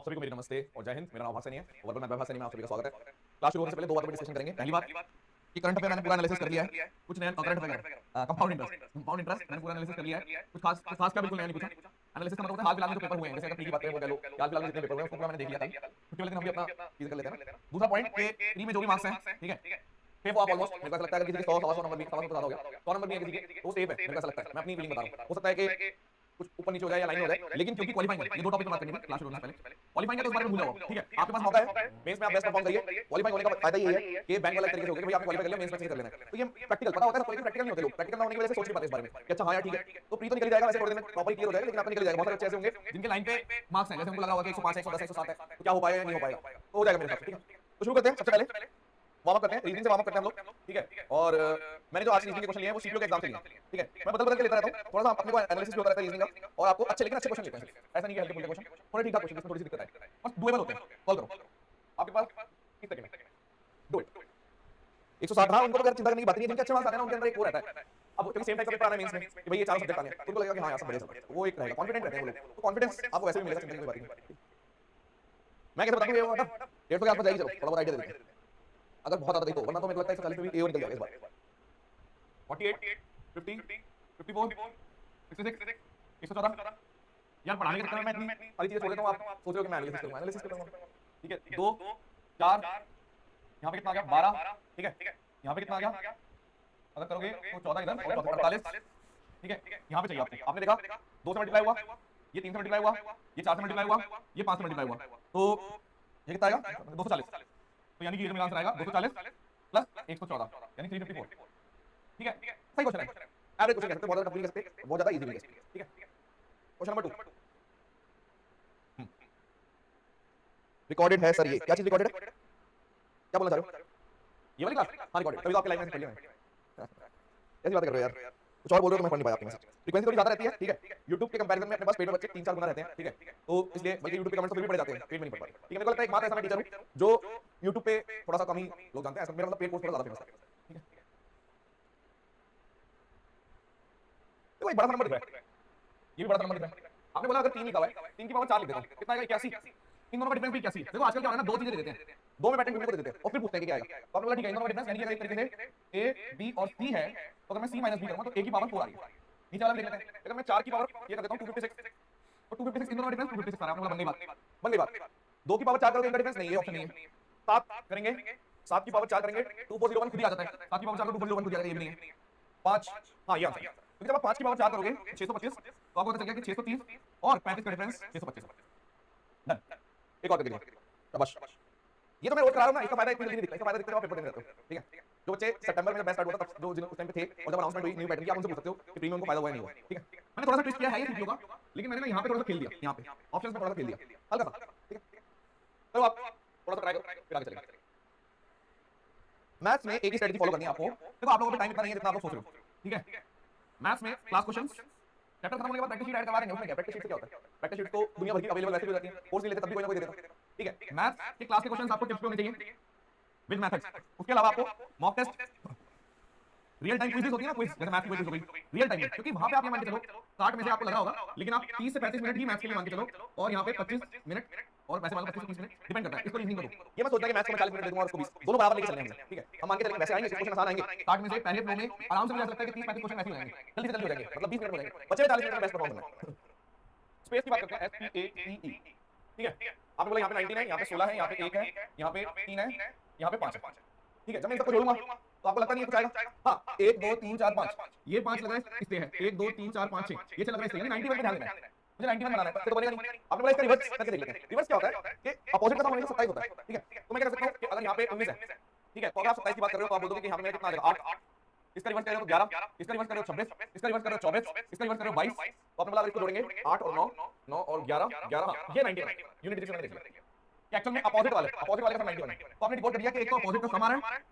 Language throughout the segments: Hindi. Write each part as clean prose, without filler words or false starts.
आप सभी को मेरी नमस्ते और जय हिंद। मेरा नाम भाषा नहीं है, वर्बल मैथ भाषा नहीं में आप सभी का स्वागत है। क्लास शुरू होने से पहले दो बातों पर डिस्कशन करेंगे। पहली बात कि करंट अफेयर मैंने पूरा एनालिसिस कर लिया है, कुछ नया करंट अफेयर कंपाउंड इंटरेस्ट मैंने पूरा एनालिसिस कर लिया है, कुछ खास का बिल्कुल नया नहीं पूछा। एनालिसिस का मतलब होता है हाल फिलहाल में जो पेपर हुए हैं, जैसे अगर प्री की बात करें वो कह लो हाल फिलहाल में जितने पेपर हुए हैं उसको पूरा मैंने देख लिया था। छुट्टी वाले दिन हम भी अपना चीज कर लेते हैं। दूसरा पॉइंट के प्री में जो भी मार्क्स हैं, ठीक है, सेफ आप ऑलमोस्ट मेरे को ऐसा लगता है अगर किसी के 100 नंबर भी 100 तो ज्यादा हो गया, 100 नंबर भी है किसी के तो सेफ है, मेरे को ऐसा लगता है। मैं अपनी फीलिंग बता रहा हूं, हो सकता है कि कुछ ऊपर नीचे हो जाए या लाइन हो जाए, लेकिन क्योंकि क्वालीफाइंग है, ये दो टॉपिक पर बात करनी है क्लास शुरू होने से पहले। क्वालीफाइंग है तो इस बारे में भूल जाओ, ठीक है। आपके पास मौका है, मेंस में आप बेस्ट परफॉर्म करिए। क्वालीफाइंग होने का फायदा ये है कि बैंक वाला तरीके से हो गया कि भाई आपने क्वालीफाई कर लिया, मेंस में कर लेना है। तो ये प्रैक्टिकल पता होता है, कोई प्रैक्टिकल नहीं होते लोग, प्रैक्टिकल ना होने की वजह से सोच नहीं पाते इस बारे में कि अच्छा हां यार ठीक है, तो प्री तो निकल जाएगा, वैसे थोड़े दिन में प्रॉपर्ली क्लियर हो जाएगा, लेकिन आपका निकल जाएगा। बहुत सारे अच्छे ऐसे होंगे जिनके लाइन पे मार्क्स हैं, जैसे उनको लगा होगा कि 105 110 107 है, तो क्या हो पाएगा या नहीं हो पाएगा, तो हो जाएगा मेरे साथ, ठीक है। तो शुरू करते हैं। सबसे पहले वार्म अप करते हैं, रीजनिंग से वार्म अप करते हैं हम लोग, ठीक है। और मैंने जो आज रीजनिंग के क्वेश्चन लिए हैं वो सीपीओ के एग्जाम के लिए, ठीक है। मैं बदल के लेता रहता हूं, थोड़ा सा अपने को एनालिसिस भी होता रहता है रीजनिंग का, और आपको अच्छे लेकिन अच्छे क्वेश्चन लेते हैं, ऐसा नहीं कि हल्के फुल्के क्वेश्चन, थोड़े ठीक ठाक क्वेश्चन जिसमें थोड़ी सी दिक्कत है और डुएबल होते हैं। सॉल्व करो, आपके पास 30 सेकंड है, डू इट। 160 हां, उनको तो खैर चिंता करने की बात नहीं है, जिनके अच्छे मार्क्स आते हैं ना उनके अंदर एक वो रहता है। अब क्योंकि सेम टाइप का पेपर आना है मेंस में कि भाई ये चारों सब्जेक्ट आने हैं, उनको लगेगा कि हां यार सब बढ़िया चल रहा है, वो एक रहेगा, कॉन्फिडेंट रहते हैं वो लोग, तो कॉन्फिडेंस आपको वैसे भी मिलेगा, चिंता की कोई बात नहीं। मैं कैसे बताऊं ये वाला 150 के आसपास जाएगी, चलो थोड़ा बहुत आइडिया दे देते हैं अगर बहुत ज्यादा देखो, वरना तो मेरे को लगता है 140 पे भी ए और निकल जाएगा इस बार। 48 50 54 66 114। यार पढ़ाने के चक्कर में मैं इतनी सारी चीजें छोड़ देता हूं, आप सोच रहे हो कि मैं एनालिसिस करूंगा, एनालिसिस करूंगा, ठीक है। 2 4 यहां पे कितना आ गया 12, ठीक है। यहां पे कितना आ गया, अगर करोगे तो 14 इधर और 48, ठीक है। यहां पे चाहिए आपको, आपने देखा 2 से मल्टीप्लाई हुआ, ये 3 से मल्टीप्लाई हुआ, ये 4 से मल्टीप्लाई हुआ, ये 5 से मल्टीप्लाई हुआ, तो ये कितना आएगा 240। तो यानी कि ये मेरा आंसर आएगा 240 प्लस 114 यानी 354, ठीक है। सही क्वेश्चन है, एवरेज क्वेश्चन कह सकते हैं, बहुत ज्यादा टफ नहीं कह सकते, बहुत ज्यादा इजी भी कह सकते हैं, ठीक है। क्वेश्चन नंबर 2 रिकॉर्डेड है सर, ये क्या चीज रिकॉर्डेड है, क्या बोलना चाह रहे हो, ये वाली क्लास? हां रिकॉर्डेड, तभी तो आपके लाइन में पढ़ लिया मैं, ऐसी बातें कर रहे हो यार, कुछ और बोल रहे हो तो मैं पढ़ नहीं पाया आपके मैसेज। फ्रीक्वेंसी थोड़ी ज्यादा रहती है, ठीक है। YouTube के कंपैरिजन में अपने पास पेड में बच्चे 3-4 गुना रहते हैं, ठीक है। तो इसलिए बल्कि YouTube पे कमेंट्स तो फिर भी पढ़े जाते हैं, पेड में नहीं पढ़ पाते, ठीक है। मेरे को लगता है एक मात्र ऐसा मैं टीचर हूं जो YouTube पे थोड़ा सा कम ही लोग जानते हैं, ऐसा मेरा मतलब पेड कोर्स थोड़ा ज्यादा फेमस है, ठीक है। देखो एक बड़ा सा नंबर दिख रहा है, ये भी बड़ा सा नंबर दिख रहा है। आपने बोला अगर 3 लिखा हुआ है, 3 की पावर 4 लिख देता हूं, कितना आएगा 81। इन दोनों का डिफरेंस भी 81। देखो आजकल क्या हो रहा है ना, दो चीजें दे देते हैं, दो में पैटर्न को दे देते हैं और फिर पूछते हैं कि क्या आएगा। तो आपने बोला ठीक है, इन दोनों का डिफरेंस यानी कि अगर एक तरीके से a b और c है, तो अगर मैं c - b करूंगा तो a की पावर 4 आ रही है। नीचे वाला देख लेते हैं, अगर मैं 4 की पावर ये कर देता हूं 256 और 256 इन दोनों का डिफरेंस 256 आ रहा है। आपने बोला बन गई बात। 2 की पावर 4 करोगे इनका डिफरेंस नहीं है, ऑप्शन नहीं है। 7 करेंगे, 7 की पावर 4 करेंगे 2401 खुद ही आ जाता है, 7 की पावर 4 को 2401 खुद ही आ जाता है, ये भी नहीं है। 5 हां ये आंसर है, क्योंकि जब आप 5 की पावर 4 करोगे 625 तो आपको पता चल गया कि 630 और 35 का डिफरेंस 625। डन। एक और कर दीजिए, शाबाश। ये तो मैं रोज करा रहा हूं ना, इसका फायदा इतना जल्दी नहीं दिखता, इसका फायदा दिखता है आप पेपर देने रहते हो, ठीक है। जो बच्चे सितंबर में बैच स्टार्ट हुआ था, तब जो जिन उस टाइम पे थे और जब अनाउंसमेंट हुई न्यू पैटर्न की, आप उनसे पूछ सकते हो कि प्रीमियम को फायदा हुआ है नहीं हुआ, ठीक है। मैंने थोड़ा सा ट्विस्ट किया है ये सीपीओ का, लेकिन मैंने ना यहां पे थोड़ा सा खेल दिया, यहां पे ऑप्शंस में थोड़ा सा खेल दिया हल्का सा, ठीक है। चलो आप थोड़ा सा ट्राई करो फिर आगे चलेंगे। मैथ्स में एक ही स्ट्रेटजी फॉलो करनी है आपको। देखो आप लोगों पे टाइम इतना नहीं है जितना आप लोग सोच रहे हो, ठीक है। मैथ्स में क्लास क्वेश्चंस चैप्टर खत्म होने के बाद प्रैक्टिस शीट ऐड करवा देंगे, उसमें क्या प्रैक्टिस शीट से क्या होता है, प्रैक्टिस शीट तो दुनिया भर की अवेलेबल वैसे भी हो जाती है, कोर्स नहीं लेते तब भी कोई ना कोई दे देता है, ठीक है। मैथ्स के क्लास के क्वेश्चंस आपको टिप्स पे होने चाहिए विद मेथड्स। उसके अलावा आपको mock test, real time quizzes होती है ना, क्विज जैसे मैथ्स की क्विज़ हो गई रियल टाइम में, क्योंकि वहां पे आप ये मान के चलो 60 में से आपको लगा होगा, लेकिन आप 30 से 35 मिनट ही मैथ्स के लिए मान के चलो, और यहां पे 25 मिनट और वैसे मान लो 25 से 30 मिनट डिपेंड करता है। इसको रीजनिंग करो, ये मत सोचना कि मैथ्स को मैं 40 मिनट दे दूंगा और उसको 20, दोनों बराबर लेके चलने हैं, ठीक है। हम मान के चलेंगे वैसे आएंगे, क्वेश्चन आसान आएंगे, 60 में से पहले फ्लो में आराम से मुझे लगता है कि 30-35 क्वेश्चन ऐसे हो जाएंगे, जल्दी से जल्दी हो जाएंगे, मतलब 20 मिनट हो जाएंगे, बचे 40 मिनट में बेस्ट परफॉर्म करना है। स्पेस की बात करते हैं, SPACE, ठीक है। आपने बोला यहां पे 19 है, यहां पे 16 है, यहां पे 1 है, यहां पे 3 है, यहां पे 5 है, ठीक है। जब मैं इन सबको जोड़ूंगा तो आपको लगता नहीं है कुछ आएगा, हां 1 2 3 4 5, ये 5 लग रहा है इससे है, 1 2 3 4 5 6 ये चल रहा है इससे, यानी 91 पे ध्यान देना है, मुझे 91 बनाना है, तो बनेगा नहीं। आपने बोला इसका रिवर्स करके देख लेते हैं। रिवर्स क्या होता है कि अपोजिट का होने से 27 होता है, ठीक है। तो मैं क्या कर सकता हूं कि अगर यहां पे 19 है, ठीक है, तो अगर आप 27 की बात कर रहे हो तो आप बोल दोगे कि यहां पे मेरा कितना आ जाएगा 8, इसका रिवर्स कर रहे हो तो 11, इसका रिवर्स कर रहे हो 26, इसका रिवर्स कर रहे हो 24, इसका रिवर्स कर रहे हो 22, तो आपने बोला अगर इसको जोड़ेंगे 8 और 9 9 और 11 11 हां ये 91 है। यूनिट डिजिट में देखिए कि एक्चुअल में अपोजिट वाले का 91 है, तो आपने डिकोड कर दिया कि एक तो अपोजिट का सम आ रहा है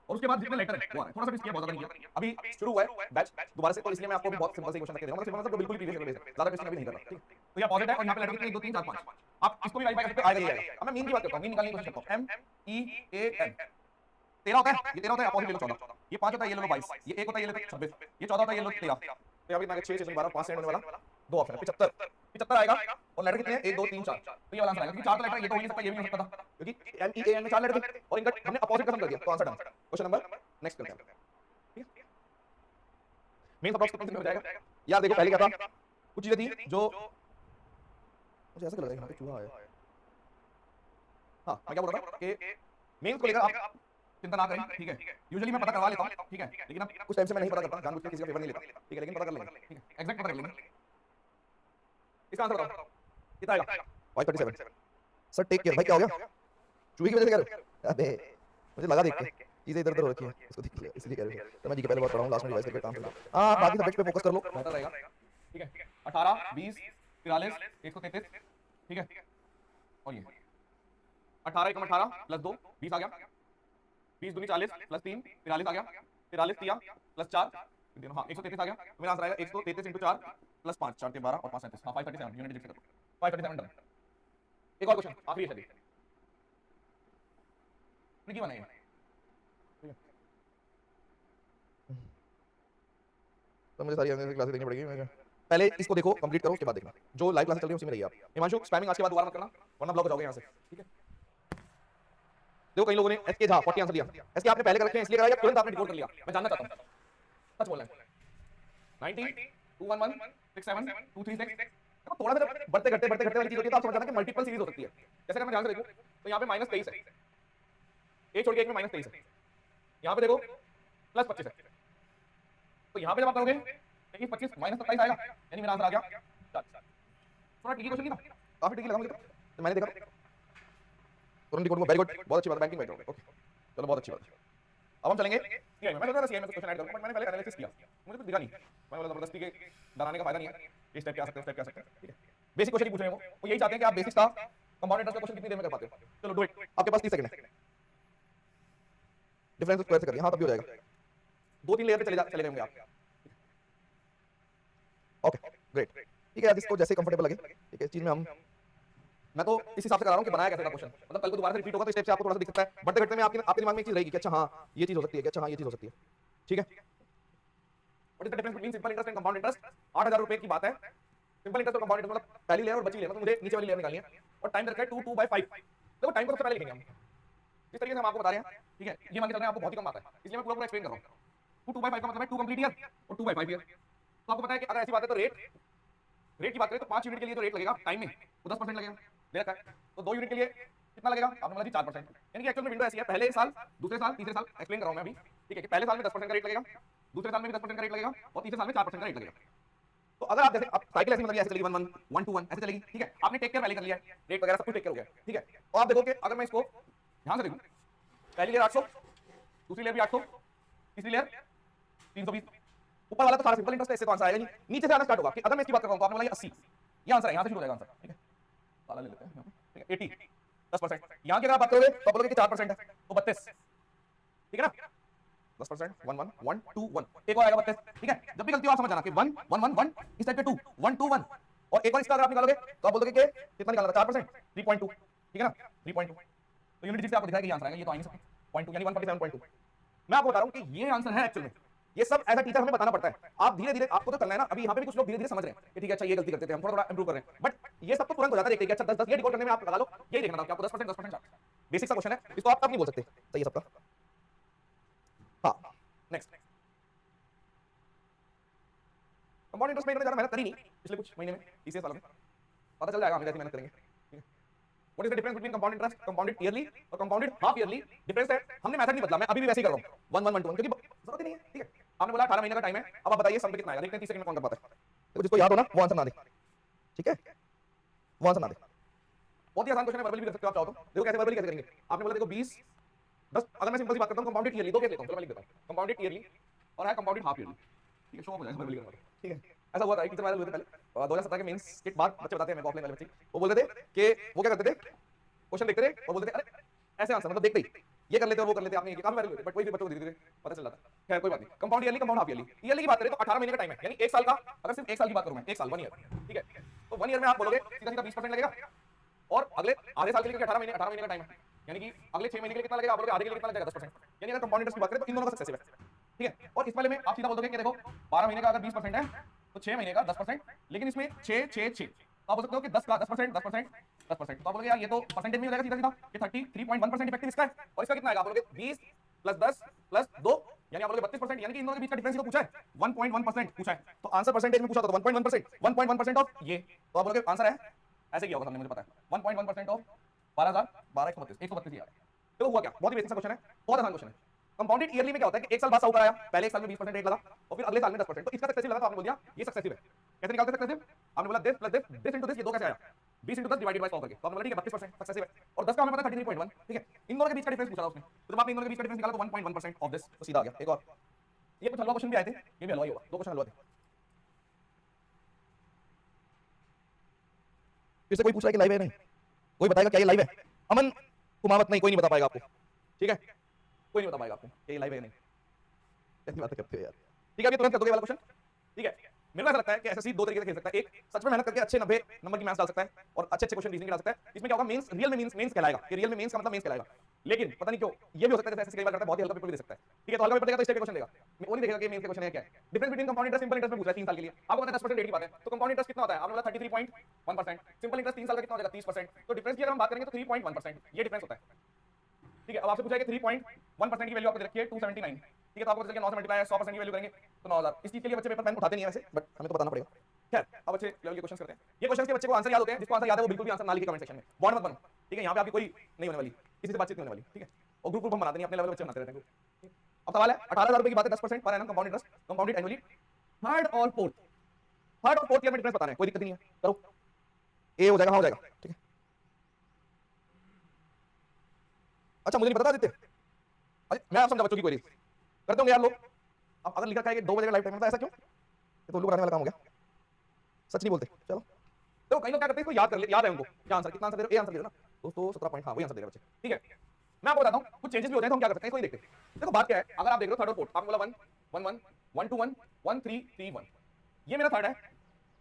और उसके बाद जितने लेटर है वो आ रहा है। थोड़ा सा भी किया, बहुत ज्यादा नहीं किया, अभी शुरू हुआ है बैच दोबारा से, तो इसलिए मैं आपको भी बहुत सिंपल से क्वेश्चन रख दे रहा हूं, मतलब सिंपल मतलब बिल्कुल ही प्रीवियस लेवल पे, ज्यादा क्वेश्चन अभी नहीं कर रहा, ठीक है। तो ये अपोजिट है और यहां पे लेटर कितने 1 2 3 4 5, आप इसको भी वेरीफाई कर सकते हो, आएगा ये आएगा। अब मैं मीन की बात करता हूं, मीन निकालने की कोशिश करता हूं, MEAN 13 होता है, ये 13 होता है, अपोजिट ले लो 14, ये 5 होता है, ये ले लो 22, ये 1 होता है, ये ले लो 26, ये 14 होता है, ये ले लो 13, तो यहां पे 6 6 12 5 से होने वाला दो ऑप्शन है 75। 75 आएगा और लेटर कितने हैं 1 2 3 4, तो ये वाला आंसर आएगा क्योंकि 4 तो लेटर ये तो हो ही नहीं सकता, ये भी नहीं हो सकता था क्योंकि MEAN में 4 लेटर थे और इनका हमने अपोजिट का सम कर दिया, तो answer done. Question number next करते हैं, ठीक है। मेन अप्रोक्स कितने में हो जाएगा यार? देखो पहले क्या था, कुछ चीजें थी जो मुझे ऐसा लग रहा है यहाँ पे चूहा आया। हाँ मैं क्या बोल रहा था कि मेंस को लेकर आप चिंता ना करें, ठीक है। यूजुअली मैं पता करवा लेता हूँ, ठीक है, लेकिन अब कुछ टाइम से मैं नहीं पता करता, जानबूझ के किसी का पेपर नहीं लेता, ठीक है, लेकिन पता कर लेंगे, ठीक है, एग्जैक्ट पता कर लेंगे। इसका आंसर बताओ कितना आएगा? 537। Sir take care. भाई क्या हो गया? चूहे की वजह से कह रहे हो? अबे मुझे लगा देख के चीजें इधर उधर हो रखी हैं, इसको देख लिया इसलिए कह रहे हो। तो मैं जी के पहले बार पढ़ा हूँ, लास्ट में रिवाइज करके काम करूँ। हाँ बाकी सब्जेक्ट पे फोकस कर लो, बेहतर रहेगा, ठीक है। 18 20 43 133, ठीक है। और ये 18 एकम 18 प्लस 2 20 आ गया, 20 दूनी 40 प्लस 3 43 आ गया, 43 दिया प्लस 4 हाँ 133 आ गया। तो मेरा आंसर आएगा 133 into 4 प्लस 5 4 के 12 और 5 37, हाँ 537 यूनिट डिजिट करो 537 डन। एक और क्वेश्चन आखिरी है, चलिए ट्रिकी बनाइए, ठीक है। तो मुझे सारी क्लासेस देखनी पड़ेगी, पहले इसको देखो कंप्लीट करो, उसके बाद देखना जो लाइव क्लासेस चल रही है उसी में रहिए आप। हिमांशु स्पैमिंग आज के बाद दोबारा मत करना वरना ब्लॉक हो जाओगे यहाँ से, ठीक है। देखो कई लोगों ने एसके झा 40 आंसर दिया, एसके आपने पहले कर रखे हैं इसलिए कराया या तुरंत आपने डिकोड कर लिया? मैं जानना चाहता हूं, सच बोलना है। 90 211 67 236, देखो थोड़ा सा बढ़ते घटते वाली चीज होती है तो आप समझ जाना कि मल्टीपल सीरीज हो सकती है। जैसे अगर मैं ध्यान से देखूं तो यहाँ पे -23 है, एक छोड़ के एक में -23 है, यहाँ पे देखो +25 है, तो यहाँ पे जब आप करोगे 23 25 -27 आएगा, यानी मेरा आंसर आ गया। थोड़ा ट्रिकी क्वेश्चन नहीं था, काफी ट्रिकी लगा मुझे तो मैंने देखा तुरंत डिकोड को, वेरी गुड, बहुत अच्छी बात है, बैंकिंग बैकग्राउंड, ओके चलो बहुत अच्छी बात है। अब हम चलेंगे सीआई में। मैं सोचा था सीआई में क्वेश्चन ऐड करूंगा बट मैंने पहले एनालिसिस किया, मुझे कुछ दिखा नहीं, मैं बोला जबरदस्ती के डराने का फायदा नहीं है, इस टाइप के आ सकते हैं उस टाइप के आ सकते हैं, ठीक है। बेसिक क्वेश्चन ही पूछ रहे हैं वो यही चाहते हैं कि आप बेसिक्स का कंपाउंड इंटरेस्ट का क्वेश्चन कितनी देर में कर पाते हो। चलो डू इट, आपके पास 30 सेकंड है, डिफरेंस स्क्वायर से करिए, हां तब भी हो जाएगा, 2-3 लेयर पे चले जाएंगे आप, ओके ग्रेट, ठीक है। इसको जैसे कंफर्टेबल लगे, ठीक है, इस चीज में हम मैं तो इस हिसाब से करा रहा हूं कि बनाया कैसे था क्वेश्चन, मतलब कल को दोबारा से रिपीट होगा तो स्टेप से आपको थोड़ा सा दिख सकता है, बढ़ते घटते में आपके दिमाग में एक चीज रहेगी कि अच्छा हां ये चीज हो सकती है, कि अच्छा हां ये चीज हो सकती है, ठीक है। What is the difference between simple interest and compound interest? 8000 रुपए की बात है, सिंपल इंटरेस्ट और कंपाउंड इंटरेस्ट मतलब पहली लेयर और बची लेयर, मतलब मुझे नीचे वाली लेयर निकालनी है और टाइम रखा है 2/5। देखो टाइम को सबसे पहले लिखेंगे हम, इस तरीके से हम आपको बता रहे हैं, ठीक है। ये मान के चल रहे हैं आपको बहुत ही कम आता है इसलिए मैं पूरा एक्सप्लेन कर रहा हूं। 2/5 का मतलब है 2 कंप्लीट ईयर और 2/5 ईयर। तो आपको पता है कि अगर ऐसी बात है तो रेट की बात करें तो 5 यूनिट के लिए जो रेट लगेगा टाइम में वो 10% लगेगा, दे रखा है। तो 2 यूनिट के लिए कितना लगेगा? आपने बोला जी 4%, यानी कि एक्चुअल में विंडो ऐसी है, पहले साल दूसरे साल तीसरे साल एक्सप्लेन कर रहा हूं मैं अभी, ठीक है, कि पहले साल में 10% का रेट लगेगा, दूसरे साल में भी 10% का रेट लगेगा और तीसरे साल में 4% का रेट लगेगा। तो अगर आप जैसे आप साइकिल ऐसे मतलब ऐसे चलेगी 1 1 1 2 1 ऐसे चलेगी, ठीक है। आपने टेक केयर पहले कर लिया है, रेट वगैरह सब कुछ टेक केयर हो गया, ठीक है। और आप देखो कि अगर मैं इसको ध्यान से देखूं, पहली लेयर 800, दूसरी लेयर भी 800, तीसरी लेयर 320, ऊपर वाला तो सारा सिंपल इंटरेस्ट है, इससे तो आंसर आएगा नहीं, नीचे से आना स्टार्ट होगा कि अगर मैं इसकी बात कर रहा हूं तो आपने बोला ये 80, ये आंसर है, यहां से शुरू हो जाएगा आंसर, ठीक है। वाला ले लेते हैं, ठीक है। 80 10%, यहां की अगर आप बात करोगे तो बोलोगे कि 4% है तो 32, ठीक है ना। 10% 1 1 1 2 1, एक और आएगा 32, ठीक है। जब भी गलती हो आप समझ जाना कि 1 1 1 1 इस टाइप के 2 1 2 1 और एक और इसका अगर आप निकालोगे तो आप बोलोगे कि कितना निकालना था? 4%, 3.2, ठीक है ना, 3.2। तो यूनिट डिजिट से आपको दिखाएगा ये आंसर आएगा, ये तो आ नहीं सकता 0.2 यानी 147.2। मैं आपको बता रहा हूं कि ये आंसर है एक्चुअल में, ये सब एज अ टीचर हमें बताना पड़ता है। आप धीरे धीरे आपको तो करना है ना, अभी यहाँ पे भी कुछ लोग धीरे धीरे समझ रहे हैं कि ठीक है अच्छा ये गलती करते थे, हम थोड़ा थोड़ा इंप्रूव कर रहे हैं, बट ये सब तो तुरंत हो जाता है देख के, अच्छा 10 10 ये डिकोड करने में आप लगा लो, यही देखना था कि आपको 10% 10% बेसिक सा क्वेश्चन है, इसको आप तब नहीं बोल सकते, सही है सबका। हाँ नेक्स्ट, कंपाउंड इंटरेस्ट में इन्होंने ज्यादा मेहनत करी नहीं पिछले कुछ महीने में, तीसरे सालों में, पता चल जाएगा हम जैसी मेहनत करेंगे। What is the difference between compound interest, compounded yearly और compounded half yearly? डिफरेंस है, हमने मेथड नहीं बदला, मैं अभी भी वैसे ही कर रहा हूं 1 1 1 2 1 क्योंकि जरूरत ही नहीं है, ठीक है। आपने बोला 18 महीने का टाइम है, अब आप बताइए सम पे कितना आएगा, देखते हैं 30 सेकंड में कौन कर पाता है। तो जिसको याद हो ना वो आंसर ना दे, ठीक है, वो आंसर ना दे। बहुत ही आसान क्वेश्चन है, वर्बली भी कर सकते हो आप चाहो तो। देखो कैसे वर्बली कैसे करेंगे, आपने बोला देखो 20 10, अगर मैं सिंपल सी बात करता हूं कंपाउंडेड ईयरली, दो केस लेता हूं, चलो मैं लिख देता हूं कंपाउंडेड ईयरली और है कंपाउंडेड हाफ ईयरली, ठीक है। शो हो जाएगा वर्बली करना, ठीक है। ऐसा हुआ था टीचर वाले हुए थे पहले 2017 के मेंस के बाद, बच्चे बताते हैं मेरे को ऑफलाइन वाले बच्चे, वो बोलते थे कि वो क्या करते थे, क्वेश्चन देखते थे और बोलते थे अरे ऐसे आंसर, मतलब देखते ही ये कर लेते और वो कर लेते, आपने ये काफी बार, बट वही फिर बच्चों को धीरे धीरे पता चल जाता है। खैर कोई बात नहीं। Compound yearly compound half yearly, yearly की बात करें तो 18 महीने का टाइम है, यानी 1 साल का, अगर सिर्फ 1 साल की बात करूं मैं 1 साल 1 ईयर, ठीक है। तो 1 ईयर में आप बोलोगे सीधा सीधा 20% लगेगा और अगले आधे साल के लिए 18 महीने का टाइम है, यानी कि अगले 6 महीने के लिए कितना लगेगा, आप बोलोगे आधे के लिए कितना लगेगा 10%, यानी अगर कंपाउंड इंटरेस्ट की बात करें तो इन दोनों का सक्सेसिव है, ठीक है। और इस वाले में आप सीधा बोल दोगे कि देखो 12 महीने का अगर 20% है तो 6 महीने का 10%, लेकिन इसमें 6 6 6 तो आप बोल सकते हो कि 10 का 10%, 10%, 10%। तो आप बोलोगे यार ये तो परसेंटेज में हो जाएगा सीधा सीधा कि 33.1% इफेक्टिव इसका है, और इसका कितना आएगा? आप बोलोगे 20 प्लस 10 प्लस 2, यानी आप बोलोगे 32%, यानी कि इन दोनों के बीच का डिफरेंस ही तो पूछा है, 1.1% पूछा है। तो आंसर परसेंटेज में पूछा तो 1.1%, 1.1% ऑफ ये, तो आप बोलोगे आंसर है ऐसे किया होगा हमने, मुझे पता है 1.1% ऑफ 12,132, 132 ही आ रहा है। तो हुआ क्या? बहुत ही बेसिक सा क्वेश्चन है, बहुत आसान क्वेश्चन है। कंपाउंडेड ईयरली में क्या होता है कि एक साल बाद साहूकार आया, पहले एक साल में 20% रेट लगा और फिर अगले साल में 10%, तो इसका सक्सेसिव लगा तो आपने बोल दिया ये सक्सेसिव है। कैसे निकालते हैं सक्सेसिव? आपने बोला this plus this into this, ये दो कैसे आया? 20 इंटू 10 डिवाइडेड बाय 100 करके, तो आपने बोला ठीक है 32% सक्सेसिव है, और 10 का हमें पता है 33.1, ठीक है। इन दोनों के बीच का डिफरेंस पूछा था उसने, तो जब आपने इन दोनों के बीच का डिफरेंस निकाला तो 1.1% ऑफ दिस, तो सीधा आ गया। एक और, ये कुछ हलवा क्वेश्चन भी आए थे, ये भी हलवा ही होगा, दो क्वेश्चन हलवा थे। फिर से कोई पूछ रहा है कि लाइव है नहीं, कोई बताएगा क्या ये लाइव है? अमन कुमावत, नहीं कोई नहीं बता पाएगा आपको, ठीक है, कोई नहीं बता पाएगा आपको कि ये लाइव है नहीं। कैसी बातें करते हो यार। ठीक है, अभी तुरंत कर दोगे वाला क्वेश्चन, ठीक है। मेरे को ऐसा लगता है कि एसएससी दो तरीके से खेल सकता है, एक सच में मेहनत करके अच्छे 90 नंबर की मैथ्स डाल सकता है और अच्छे क्वेश्चन रीजनिंग डाल सकता है। इसमें क्या होगा, मेंस रियल में मेंस कहलाएगा, कि रियल में मेंस का मतलब मेंस कहलाएगा। लेकिन पता नहीं क्यों ये भी हो सकता है जैसे एसएससी कई बार करता है, बहुत ही हल्का पेपर भी दे सकता है, ठीक है। तो हल्का पेपर देगा तो स्टेट क्वेश्चन देगा, वो नहीं देखेगा कि मेंस के क्वेश्चन है क्या है। Difference between compound interest simple interest में पूछ रहा है 3 साल के लिए, आपको पता है 10% रेट की बात है, तो कंपाउंड इंटरेस्ट कितना होता है? आपने बोला 33.1%, सिंपल इंटरेस्ट 3 साल का कितना हो जाएगा? 30%, तो डिफरेंस की अगर हम बात करेंगे तो 3.1%, ये डिफरेंस होता है, ठीक है। अब आपसे पूछा है कि 3.1% की वैल्यू आपको दे रखी है 279, ठीक है। तो आपको चलिए 9 से मल्टीप्लाई 100% की वैल्यू करेंगे तो 9000। इस चीज के लिए बच्चे पेपर पेन उठाते नहीं है वैसे, बट हमें तो बताना पड़ेगा। खैर, अब अच्छे लेवल के क्वेश्चंस करते हैं। ये क्वेश्चंस के बच्चे को आंसर याद होते हैं, जिसको आंसर याद है वो बिल्कुल भी आंसर ना लिखे कमेंट सेक्शन में, बॉन्ड मत बनो, ठीक है। यहाँ पे आपकी कोई नहीं होने वाली, किसी से बातचीत नहीं होने वाली, ठीक है। और ग्रुप हम बनाते नहीं, अपने लेवल बच्चे बनाते रहते हैं। अब सवाल है 18,000 रुपए की बात है, 10% per annum compound interest, compounded annually, third और फोर्थ ईयर में डिफरेंस बताना है, कोई दिक्कत नहीं है, करो। ए हो जाएगा, हाँ हो जाएगा, ठीक है। अच्छा मुझे नहीं पता था आदित्य, अरे मैं आप समझा बच्चों की क्वेरी करते होंगे यार लोग। अब अगर लिखा है कि 2 बजे का लाइव टाइम है, तो ऐसा क्यों? ये तो उल्लू बनाने वाला काम हो गया, सच नहीं बोलते। चलो तो कई लोग क्या करते हैं, इसको याद कर ले, याद है उनको क्या आंसर, कितना आंसर दे रहे हो? ए आंसर दे रहे हो ना दोस्तों, 17 पॉइंट, हाँ वही आंसर दे रहे बच्चे, ठीक है। मैं आपको बताता हूं कुछ चेंजेस भी होते हैं तो हम क्या करते हैं, इसको देखते हैं। देखो बात क्या है, अगर आप देख रहे हो थर्ड और फोर्थ, आपने बोला 1 1 1 1 2 1 1 3 3 1, ये मेरा थर्ड है,